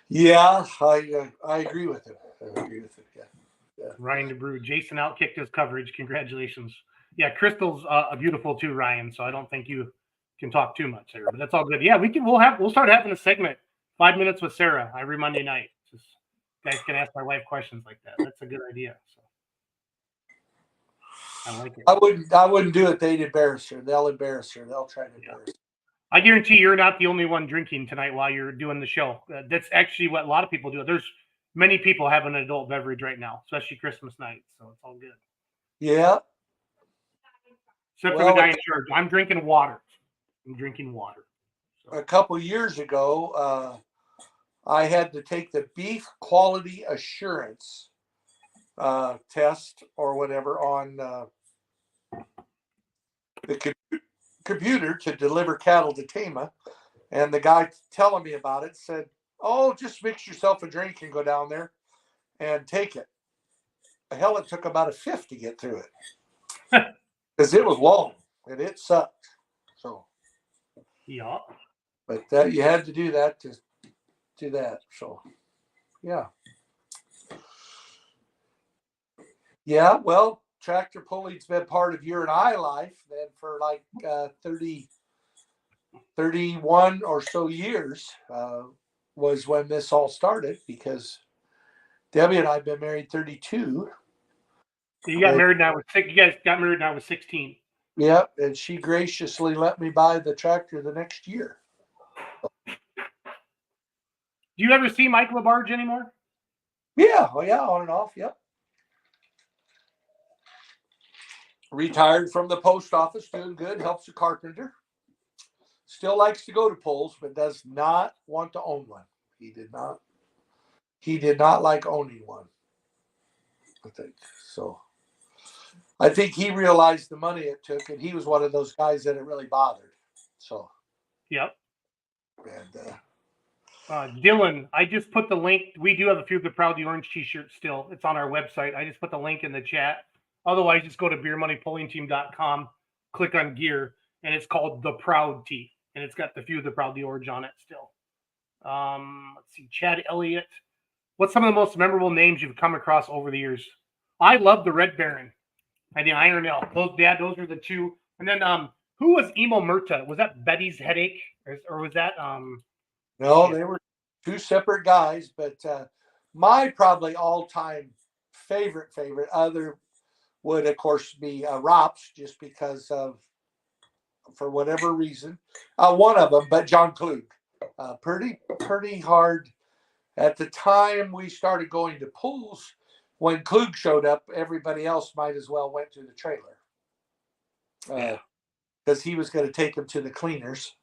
Yeah, I agree with him. Yeah. Ryan DeBrew. Jason outkicked his coverage. Congratulations. Yeah, Crystal's beautiful too, Ryan, so I don't think you can talk too much there, but that's all good. Yeah, we'll start having a segment, 5 minutes with Sarah every Monday night. Just guys can ask my wife questions like that. That's a good idea. So. I like it. I wouldn't do it. They'd embarrass her. They'll embarrass her. They'll try to embarrass her. I guarantee you're not the only one drinking tonight while you're doing the show. That's actually what a lot of people do. There's many people having an adult beverage right now, especially Christmas night. So it's all good. Yeah. Except for the guy in charge. I'm drinking water. So. A couple years ago, I had to take the beef quality assurance test or whatever on the computer to deliver cattle to Tama, and the guy telling me about it said, "Oh, just mix yourself a drink and go down there and take it." Hell, it took about a fifth to get through it because it was long and it sucked. So yeah, but you had to do that to do that. So yeah. Well, tractor pulling's been part of your and I life then for like 31 or so years was when this all started, because Debbie and I have been married 32. You got married now with 6. You guys got married now with 16. Yeah, and she graciously let me buy the tractor the next year. Do you ever see Mike LaBarge anymore? Yeah, on and off. Yep. Retired from the post office, doing good, helps a carpenter. Still likes to go to polls, but does not want to own one. He did not like owning one, I think. So I think he realized the money it took, and he was one of those guys that it really bothered. So yep. And Dylan, I just put the link. We do have a few of the Proudly Orange t-shirts still. It's on our website. I just put the link in the chat. Otherwise, just go to beermoneypullingteam.com, click on gear, and it's called the Proud Tee. And it's got the few of the Proudly Orange on it still. Let's see, Chad Elliott. What's some of the most memorable names you've come across over the years? I love the Red Baron and the Iron Elk. Those are the two. And then who was Emo Murta? Was that Betty's Headache? Or was that no, they were two separate guys, but my probably all-time favorite would, of course, be Rops, just because of, for whatever reason, one of them, but John Klug. Pretty hard. At the time we started going to pools, when Klug showed up, everybody else might as well went to the trailer. Because he was going to take them to the cleaners.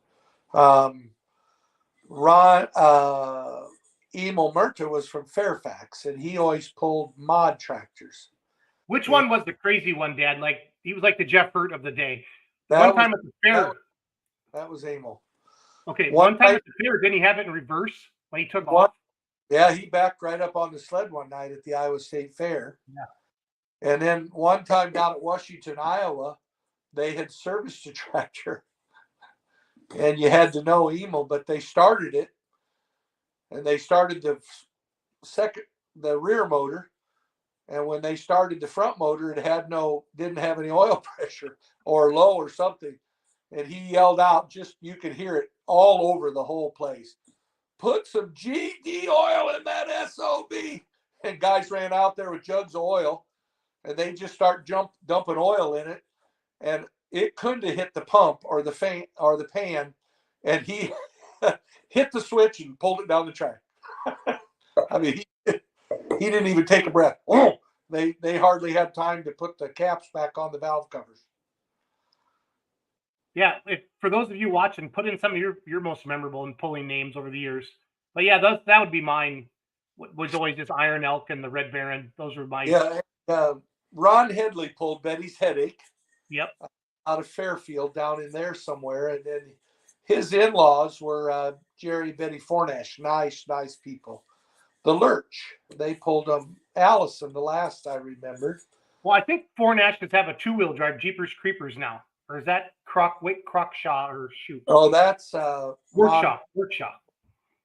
Ron Emil Murta was from Fairfax, and he always pulled mod tractors. Which one was the crazy one, Dad? Like, he was like the Jeff Hurt of the day. That Time at the fair. That was Emil. Okay, one time at the fair, didn't he have it in reverse when he took off? Yeah, he backed right up on the sled one night at the Iowa State Fair. Yeah. And then one time down at Washington, Iowa, they had serviced a tractor. And you had to know Emil, but they started it. And they started the rear motor. And when they started the front motor, it didn't have any oil pressure or low or something. And he yelled out, you could hear it all over the whole place. Put some GD oil in that SOB. And guys ran out there with jugs of oil, and they just start dumping oil in it. And it couldn't have hit the pump or the pan. And he hit the switch and pulled it down the track. I mean, he didn't even take a breath. Oh, they hardly had time to put the caps back on the valve covers. Yeah, for those of you watching, put in some of your most memorable and pulling names over the years. But yeah, that would be mine. Was always just Iron Elk and the Red Baron. Those were mine. Yeah, Ron Headley pulled Betty's Headache. Yep. Out of Fairfield, down in there somewhere, and then his in-laws were Jerry and Betty Fornash. Nice people. The Lurch, they pulled Allison, the last I remembered. Well, I think Fornash's have a two-wheel drive Jeepers Creepers now. Or is that Crockshaw or shoot? Oh, that's Workshaw.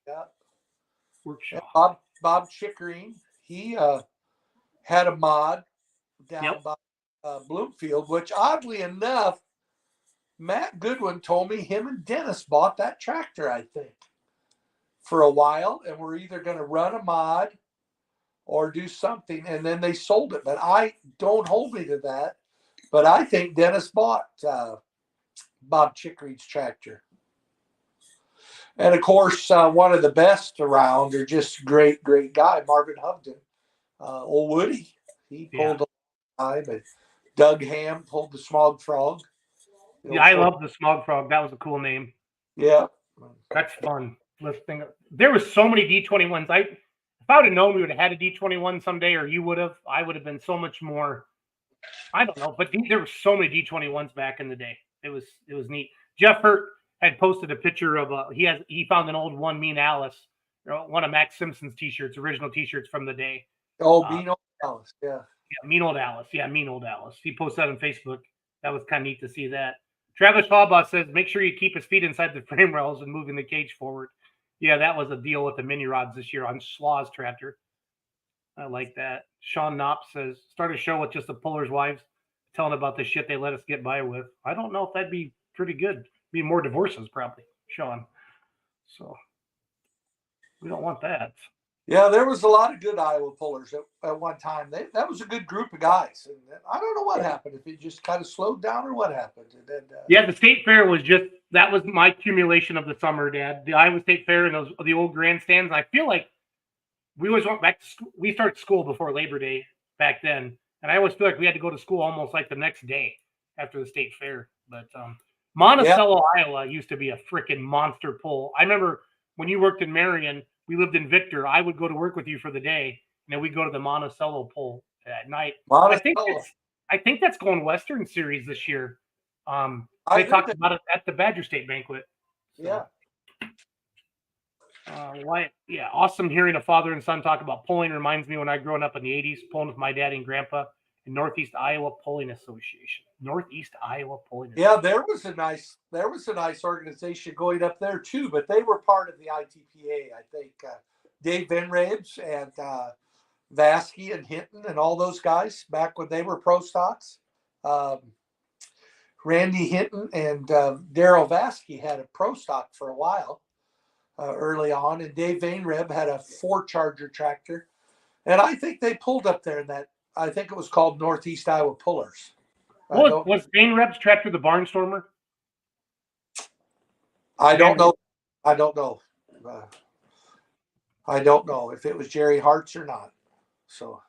Yeah. Workshaw. Bob Chickering, he had a mod down by Bloomfield, which oddly enough, Matt Goodwin told me him and Dennis bought that tractor, I think, for a while, and we're either going to run a mod or do something, and then they sold it. But I don't hold me to that. But I think Dennis bought Bob Chickery's tractor. And, of course, one of the best around, or just great guy, Marvin Hovden. Old Woody, he pulled a time. And Doug Ham pulled the Smog Frog. Yeah, I love the Smog Frog. That was a cool name. Yeah. That's fun. There was so many D21s. If I would have known we would have had a D21 someday, or you would have, I would have been so much more. I don't know, but there were so many D21s back in the day. It was neat. Jeff Hurt had posted a picture of he found an old One Mean Alice, one of Max Simpson's t-shirts, original t-shirts from the day. Oh, Mean Old Alice, yeah. Yeah, Mean Old Alice. Yeah, Mean Old Alice. He posted that on Facebook. That was kind of neat to see that. Travis Hallbaugh says, make sure you keep his feet inside the frame rails and moving the cage forward. Yeah, that was a deal with the mini rods this year on Slaw's tractor. I like that. Sean Knopp says, start a show with just the pullers' wives telling about the shit they let us get by with. I don't know if that'd be pretty good. Be more divorces, probably, Sean. So we don't want that. Yeah, there was a lot of good Iowa pullers at one time. That was a good group of guys. And I don't know what happened, if it just kind of slowed down or what happened. And then, yeah, the state fair was that was my accumulation of the summer, Dad. The Iowa State Fair and the old grandstands. I feel like we always went back to school. We started school before Labor Day back then. And I always feel like we had to go to school almost like the next day after the state fair. But Monticello, Iowa used to be a freaking monster pull. I remember when you worked in Marion, we lived in Victor. I would go to work with you for the day, and then we'd go to the Monticello pull at night. I think that's going Western Series this year. They talked about it at the Badger State banquet. So. Yeah. Awesome hearing a father and son talk about pulling. Reminds me when I growing up in the 80s, pulling with my daddy and grandpa in Northeast Iowa Pulling Association. Northeast Iowa Pulling Association. Yeah, there was a nice organization going up there too, but they were part of the ITPA. I think Dave Venrabes and Vasky and Hinton and all those guys back when they were pro stocks. Randy Hinton and Daryl Vasky had a pro stock for a while. Early on, and Dave Vainreb had a 4-charger tractor, and I think they pulled up there in that I think it was called Northeast Iowa Pullers. Was Dane Reb's tractor the Barnstormer? I don't know. I don't know. I don't know if it was Jerry Hart's or not. So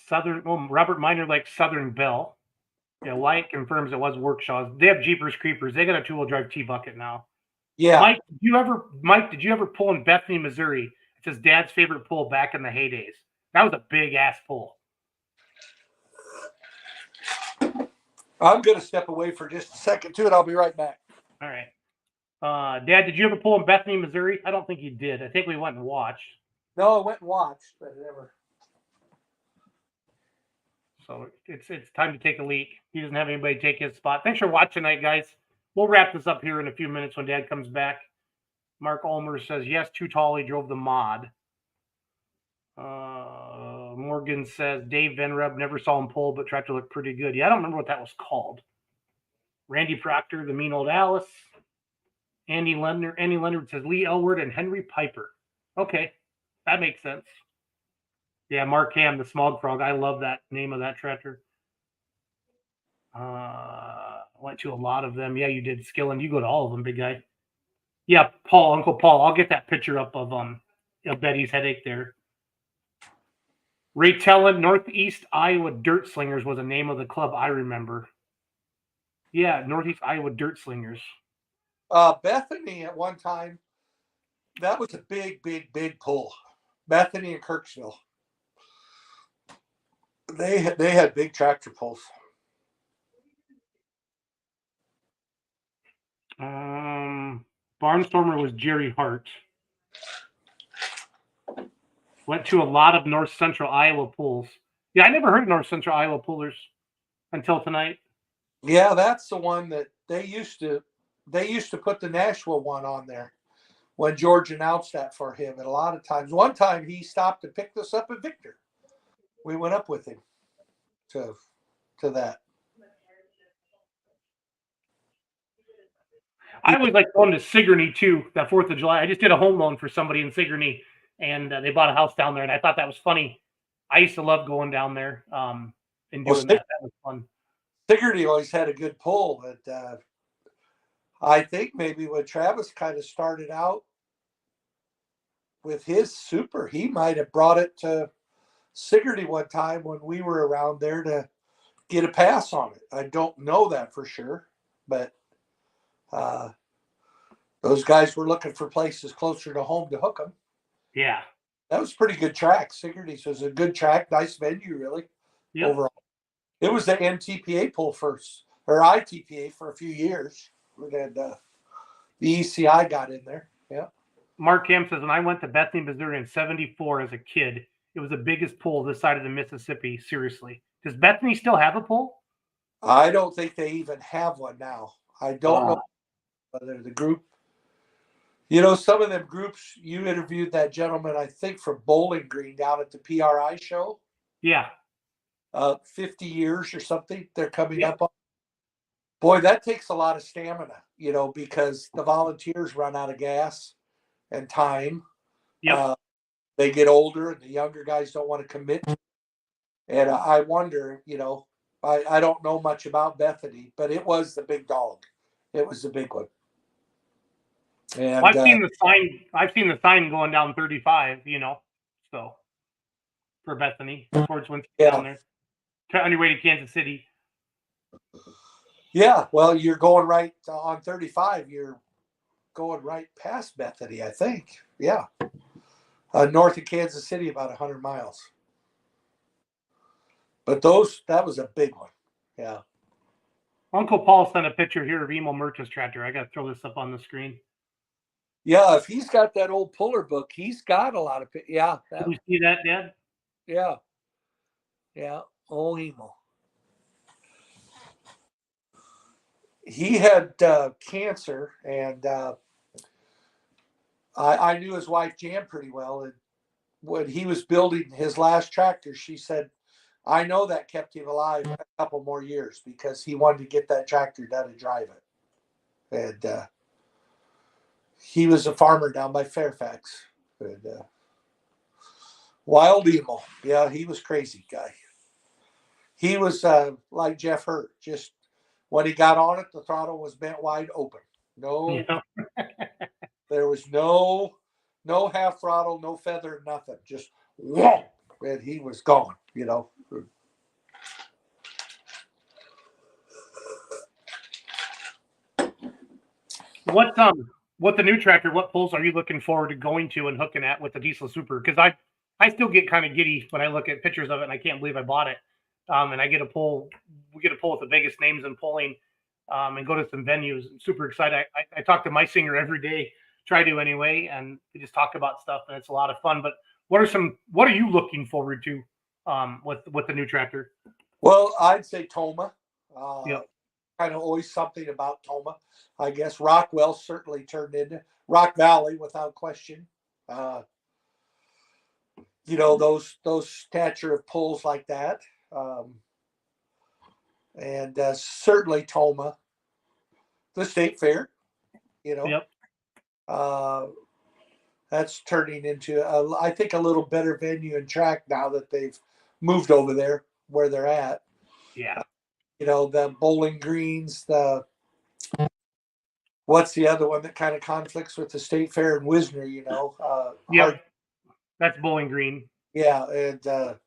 Southern. Well, Robert Miner likes Southern Bell. Yeah, Wyatt confirms it was Workshaw's. They have Jeepers Creepers. They got a 2-wheel drive T-bucket now. yeah, Mike, did you ever pull in Bethany, Missouri? It's his dad's favorite pull back in the heydays. That was a big ass pull. I'm going to step away for just a second too, and I'll be right back. All right. Dad, did you ever pull in Bethany, Missouri? I don't think you did. I think we went and watched. No, I went and watched, but never. So it's time to take a leak. He doesn't have anybody take his spot. Thanks for watching tonight, guys. We'll wrap this up here in a few minutes when Dad comes back. Mark Ulmer says, yes, too tall. He drove the mod. Morgan says, Dave Van Rub, never saw him pull, but tractor looked pretty good. Yeah, I don't remember what that was called. Randy Proctor, the mean old Alice. Andy Leonard says, Lee Elward and Henry Piper. Okay, that makes sense. Yeah, Mark Ham, the Smog Frog. I love that name of that tractor. Went to a lot of them. Yeah, you did, Skillen. You go to all of them, big guy. Yeah, Uncle Paul. I'll get that picture up of Betty's headache there. Ray Tellen, Northeast Iowa Dirt Slingers was the name of the club I remember. Yeah, Northeast Iowa Dirt Slingers. Bethany at one time, that was a big pull. Bethany and Kirksville. They had big tractor pulls. Barnstormer was Jerry Hart. Went to a lot of North Central Iowa pulls. Yeah, I never heard of North Central Iowa pullers until tonight. Yeah, that's the one that they used to put the Nashville one on there when George announced that for him. And a lot of times, one time he stopped and picked us up at Victor. We went up with him to that. I always like going to Sigourney too, that 4th of July. I just did a home loan for somebody in Sigourney, and they bought a house down there, and I thought that was funny. I used to love going down there and doing that. That was fun. Sigourney always had a good pull, but I think maybe when Travis kind of started out with his super, he might have brought it to Sigourney one time when we were around there to get a pass on it. I don't know that for sure, but those guys were looking for places closer to home to hook them. Yeah. That was pretty good track. Sigourney's was a good track, nice venue, really. Yep. Overall. It was the NTPA pull first, or ITPA for a few years. And the ECI got in there. Yeah. Mark Ham says, when I went to Bethany, Missouri in 74 as a kid, it was the biggest pull this side of the Mississippi. Seriously. Does Bethany still have a pull? I don't think they even have one now. I don't know whether the group, some of them groups, you interviewed that gentleman, I think, from Bowling Green down at the PRI show. Yeah. 50 years or something they're coming up on. Boy, that takes a lot of stamina, because the volunteers run out of gas and time. Yeah. They get older and the younger guys don't want to commit. And I wonder, I don't know much about Bethany, but it was the big dog. It was the big one. And I've seen the sign. I've seen the sign going down 35. So for Bethany towards Winston down there, on your way to Kansas City. Yeah, well, you're going right on 35. You're going right past Bethany, I think. Yeah, north of Kansas City, about 100 miles. But that was a big one. Yeah. Uncle Paul sent a picture here of Emil Murta's tractor. I got to throw this up on the screen. Yeah, if he's got that old puller book, he's got a lot of. Yeah. Did you see that, Dad? Yeah. Yeah. Oh, Emil. He had cancer, and I knew his wife Jan pretty well. And when he was building his last tractor, she said, I know that kept him alive a couple more years because he wanted to get that tractor done and drive it. And he was a farmer down by Fairfax. And Wild Emo. Yeah, he was crazy guy. He was like Jeff Hurt. Just when he got on it, the throttle was bent wide open. No, Yeah. there was no half throttle, no feather, nothing. Just whoa, and he was gone. What the new tractor? What pulls are you looking forward to going to and hooking at with the Diesel Super? Because I still get kind of giddy when I look at pictures of it, and I can't believe I bought it. And I get a pull. We get a pull with the biggest names in pulling, and go to some venues. I'm super excited. I talk to my singer every day, try to anyway, and we just talk about stuff, and it's a lot of fun. But what are you looking forward to with the new tractor? Well, I'd say Toma. Yep. Kind of always something about Toma. I guess Rockwell certainly turned into Rock Valley without question. Those stature of pulls like that. And certainly Toma. The State Fair, Yep. That's turning into, I think, a little better venue and track now that they've moved over there where they're at. Yeah. The Bowling Greens, what's the other one that kind of conflicts with the State Fair in Wisner, Yep. That's Bowling Green. Yeah. And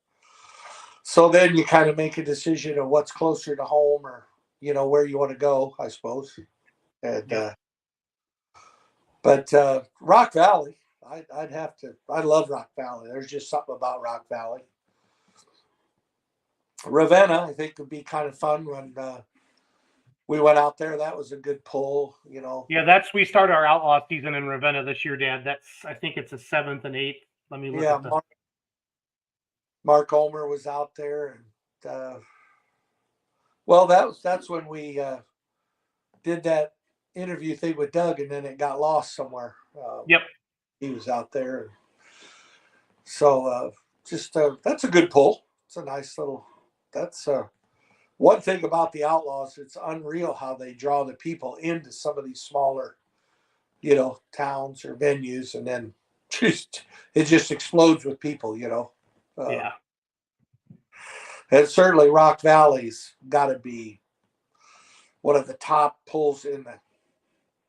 so then you kind of make a decision of what's closer to home or, where you want to go, I suppose. And, Yep. But Rock Valley, I love Rock Valley. There's just something about Rock Valley. Ravenna, I think, would be kind of fun when we went out there. That was a good pull, Yeah, we start our outlaw season in Ravenna this year, Dad. I think it's the 7th and 8th. Let me look at the... Mark Omer was out there, and that's when we did that interview thing with Doug, and then it got lost somewhere. Yep. He was out there. So that's a good pull. It's a nice little, that's one thing about the Outlaws. It's unreal how they draw the people into some of these smaller, towns or venues, and then it just explodes with people, Yeah. And certainly Rock Valley's got to be one of the top pulls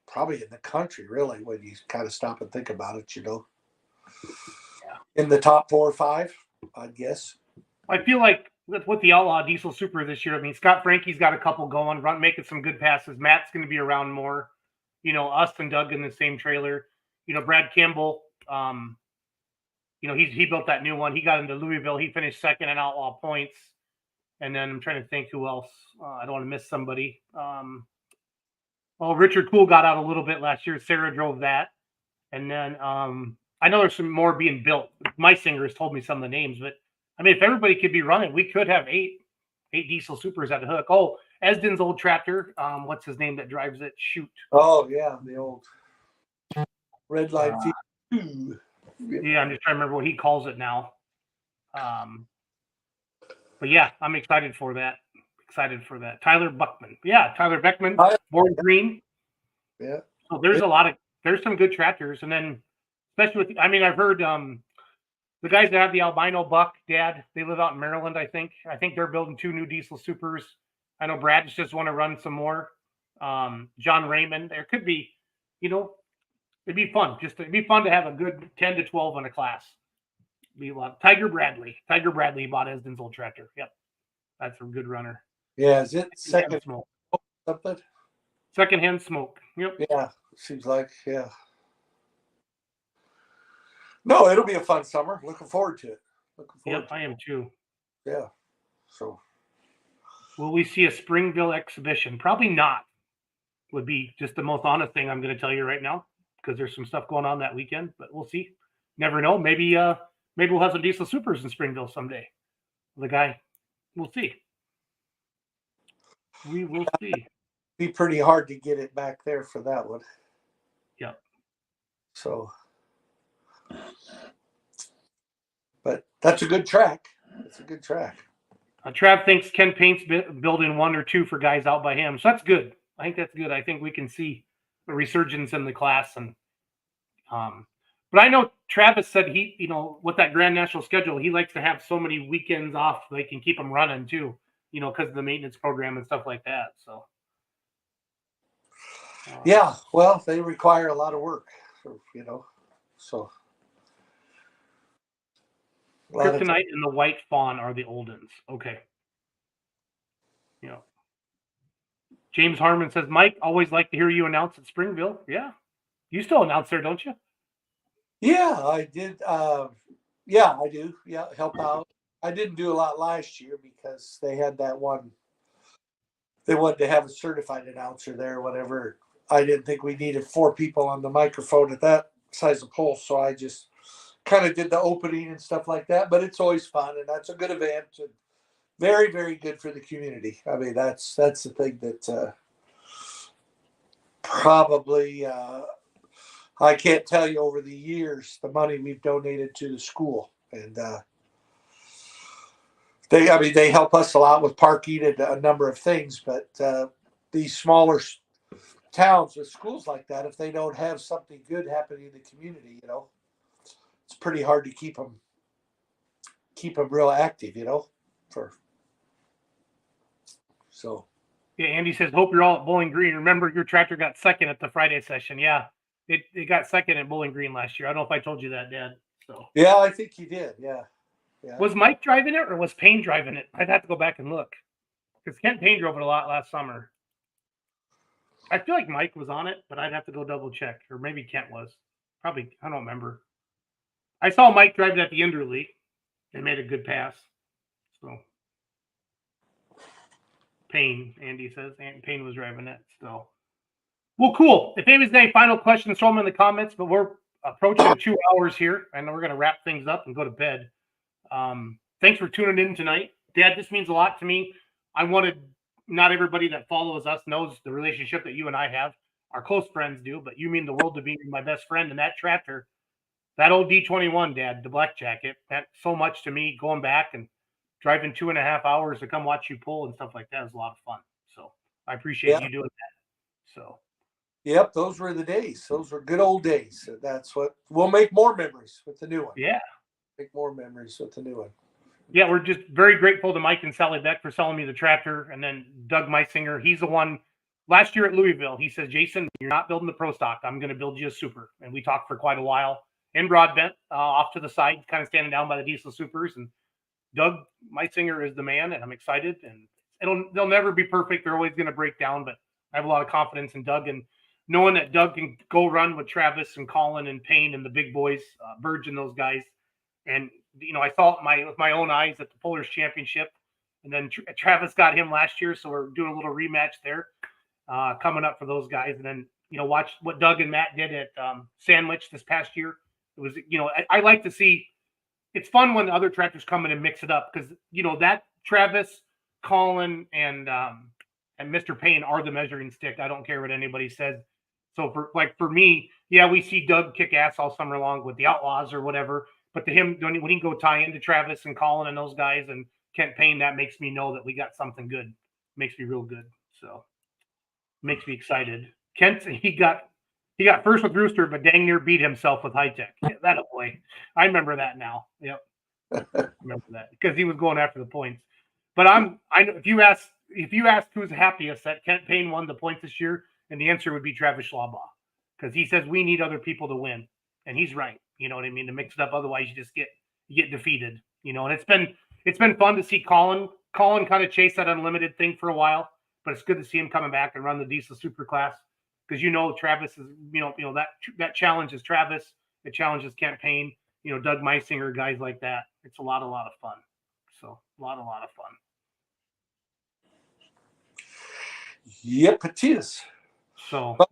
probably in the country, really, when you kind of stop and think about it, Yeah. In the top 4 or 5, I guess. I feel like with the Outlaw Diesel Super this year, I mean, Scott Frankie's got a couple going, making some good passes. Matt's going to be around more. Us and Doug in the same trailer. Brad Campbell, he built that new one. He got into Louisville. He finished second in Outlaw points. And then I'm trying to think who else. I don't want to miss somebody. Richard Cool got out a little bit last year. Sarah drove that. And then I know there's some more being built. My singer has told me some of the names, but I mean, if everybody could be running, we could have eight Diesel Supers at the hook. Oh, Esden's old tractor. What's his name that drives it? Shoot. Oh, yeah, the old Red Line Feed. Yeah, I'm just trying to remember what he calls it now. But yeah, I'm excited for that. Tyler Buckman. Yeah, Tyler Beckman, Born Green. Yeah. So there's some good tractors. And then especially I've heard the guys that have the albino buck, Dad, they live out in Maryland, I think. I think they're building 2 new Diesel Supers. I know Brad's just want to run some more. John Raymond. There could be, it'd be fun. It'd be fun to have a good 10 to 12 in a class. Be a lot. Tiger Bradley bought Esden's old tractor. Yep. That's a good runner. Yeah, is it second smoke? Something? Secondhand smoke. Yep. Yeah, seems like, yeah. No, it'll be a fun summer. Looking forward to it. Yep, I am too. Yeah. So will we see a Springville exhibition? Probably not. Would be just the most honest thing I'm going to tell you right now, because there's some stuff going on that weekend, but we'll see. Never know. Maybe we'll have some Diesel Supers in Springville someday. We'll see. We will see. Be pretty hard to get it back there for that one. Yeah. So, but that's a good track. Trav thinks Ken Paint's building 1 or 2 for guys out by him. So that's good. I think that's good. I think we can see a resurgence in the class. And But I know Travis said he, with that Grand National schedule, he likes to have so many weekends off so they can keep them running too, because of the maintenance program and stuff like that. So. Yeah, well, they require a lot of work, so. Kryptonite and the White Fawn are the old ones. Okay. Yeah. James Harmon says, Mike, always like to hear you announce at Springville. Yeah. You still announce there, don't you? Yeah, I did. Yeah, I do. Yeah, help out. I didn't do a lot last year because they had that one. They wanted to have a certified announcer there, whatever. I didn't think we needed 4 people on the microphone at that size of pole, so I just kind of did the opening and stuff like that. But it's always fun, and that's a good event, and very, very good for the community. I mean, that's the thing that probably I can't tell you over the years the money we've donated to the school, and they help us a lot with parking and a number of things. But these smaller towns with schools like that, if they don't have something good happening in the community, it's pretty hard to keep them real active, So. Yeah, Andy says, hope you're all at Bowling Green. Remember, your tractor got second at the Friday session. Yeah, it got second at Bowling Green last year. I don't know if I told you that, Dad. So. Yeah, I think you did. Yeah. Was Mike driving it or was Payne driving it? I'd have to go back and look. Because Kent Payne drove it a lot last summer. I feel like Mike was on it, but I'd have to go double check. Or maybe Kent was. Probably, I don't remember. I saw Mike drive it at the Enderley. They made a good pass. So. Payne, Andy says. Payne was driving it. So. Well, cool. If anybody's got any final questions, throw them in the comments. But we're approaching 2 hours here. And we're going to wrap things up and go to bed. Thanks for tuning in tonight. Dad, this means a lot to me. I wanted, not everybody that follows us knows the relationship that you and I have. Our close friends do, but you mean the world to me. My best friend. And that tractor, that old D21, Dad, the black jacket, that so much to me going back and driving 2.5 hours to come watch you pull and stuff like that is a lot of fun. So I appreciate you doing that. So. Yep, those were the days. Those were good old days. That's what we'll make more memories with the new one. Yeah. Make more memories with the new one. Yeah, we're just very grateful to Mike and Sally Beck for selling me the tractor. And then Doug Meisinger, he's the one last year at Louisville. He says, Jason, you're not building the Pro Stock. I'm going to build you a Super. And we talked for quite a while in Broadbent, off to the side, kind of standing down by the diesel Supers. And Doug Meisinger is the man, and I'm excited. And they'll never be perfect. They're always going to break down, but I have a lot of confidence in Doug. And knowing that Doug can go run with Travis and Colin and Payne and the big boys, Burge and those guys. And, I saw it with my own eyes at the Pullers Championship. And then Travis got him last year, so we're doing a little rematch there coming up for those guys. And then, watch what Doug and Matt did at Sandwich this past year. It was, I like to see – it's fun when the other tractors come in and mix it up because, that Travis, Colin, and Mr. Payne are the measuring stick. I don't care what anybody says. So, for me, yeah, we see Doug kick ass all summer long with the Outlaws or whatever. But to him, when he go tie into Travis and Colin and those guys and Kent Payne, that makes me know that we got something good. Makes me real good. So makes me excited. Kent, he got first with Rooster, but dang near beat himself with High Tech. Yeah, that a play. I remember that now. Yep. I remember that because he was going after the points. But I know if you ask who's happiest that Kent Payne won the points this year, and the answer would be Travis Schlaubaugh because he says we need other people to win, and he's right. You know what I mean? To mix it up, otherwise you just get defeated. And it's been fun to see Colin kind of chase that unlimited thing for a while, but it's good to see him coming back and run the diesel super class because Travis is that challenges Travis, it challenges Kent Payne, Doug Meisinger, guys like that. It's a lot of fun. So a lot of fun. Yep, it is. So fun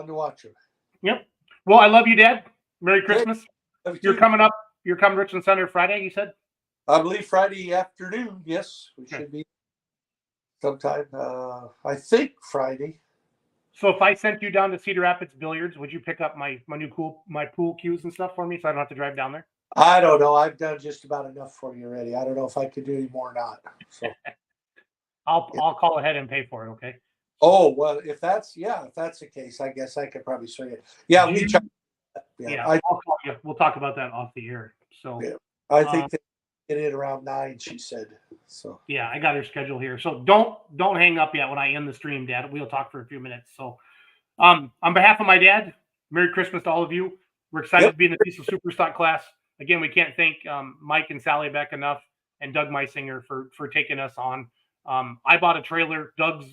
to watch him. Yep. Well, I love you, Dad. Merry Christmas. Hey, you're coming up. You're coming to Richland Center Friday, you said? I believe Friday afternoon. Yes, we should be sometime. I think Friday. So if I sent you down to Cedar Rapids Billiards, would you pick up my pool cues and stuff for me so I don't have to drive down there? I don't know. I've done just about enough for you already. I don't know if I could do any more or not. So I'll call ahead and pay for it. Okay. Oh well, if that's the case, I guess I could probably swing it. Yeah, Yeah, I I'll call you. We'll talk about that off the air. So Yeah. I think they get in around 9, she said. So yeah, I got her schedule here. So don't hang up yet when I end the stream, Dad. We'll talk for a few minutes. So on behalf of my dad, Merry Christmas to all of you. We're excited to be in the Diesel Superstock class. Again, we can't thank Mike and Sally Beck enough, and Doug Meisinger for taking us on. I bought a trailer. Doug's,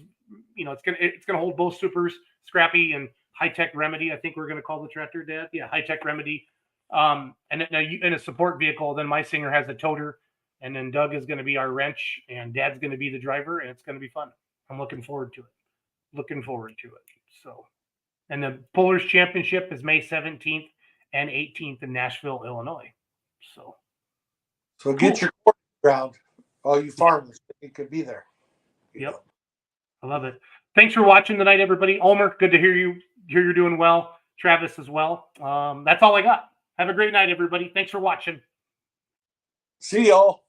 it's gonna hold both supers, Scrappy and High Tech Remedy. I think we're gonna call the tractor, Dad. Yeah, High Tech Remedy. And in a support vehicle, then Meisinger has a toter, and then Doug is gonna be our wrench, and Dad's gonna be the driver, and it's gonna be fun. I'm looking forward to it. So, and the Pullers Championship is May 17th and 18th in Nashville, Illinois. So get your court ground, all you farmers. You could be there. Yep. I love it. Thanks for watching tonight, everybody. Omer, good to hear you. You're doing well. Travis as well. That's all I got. Have a great night, everybody. Thanks for watching. See y'all.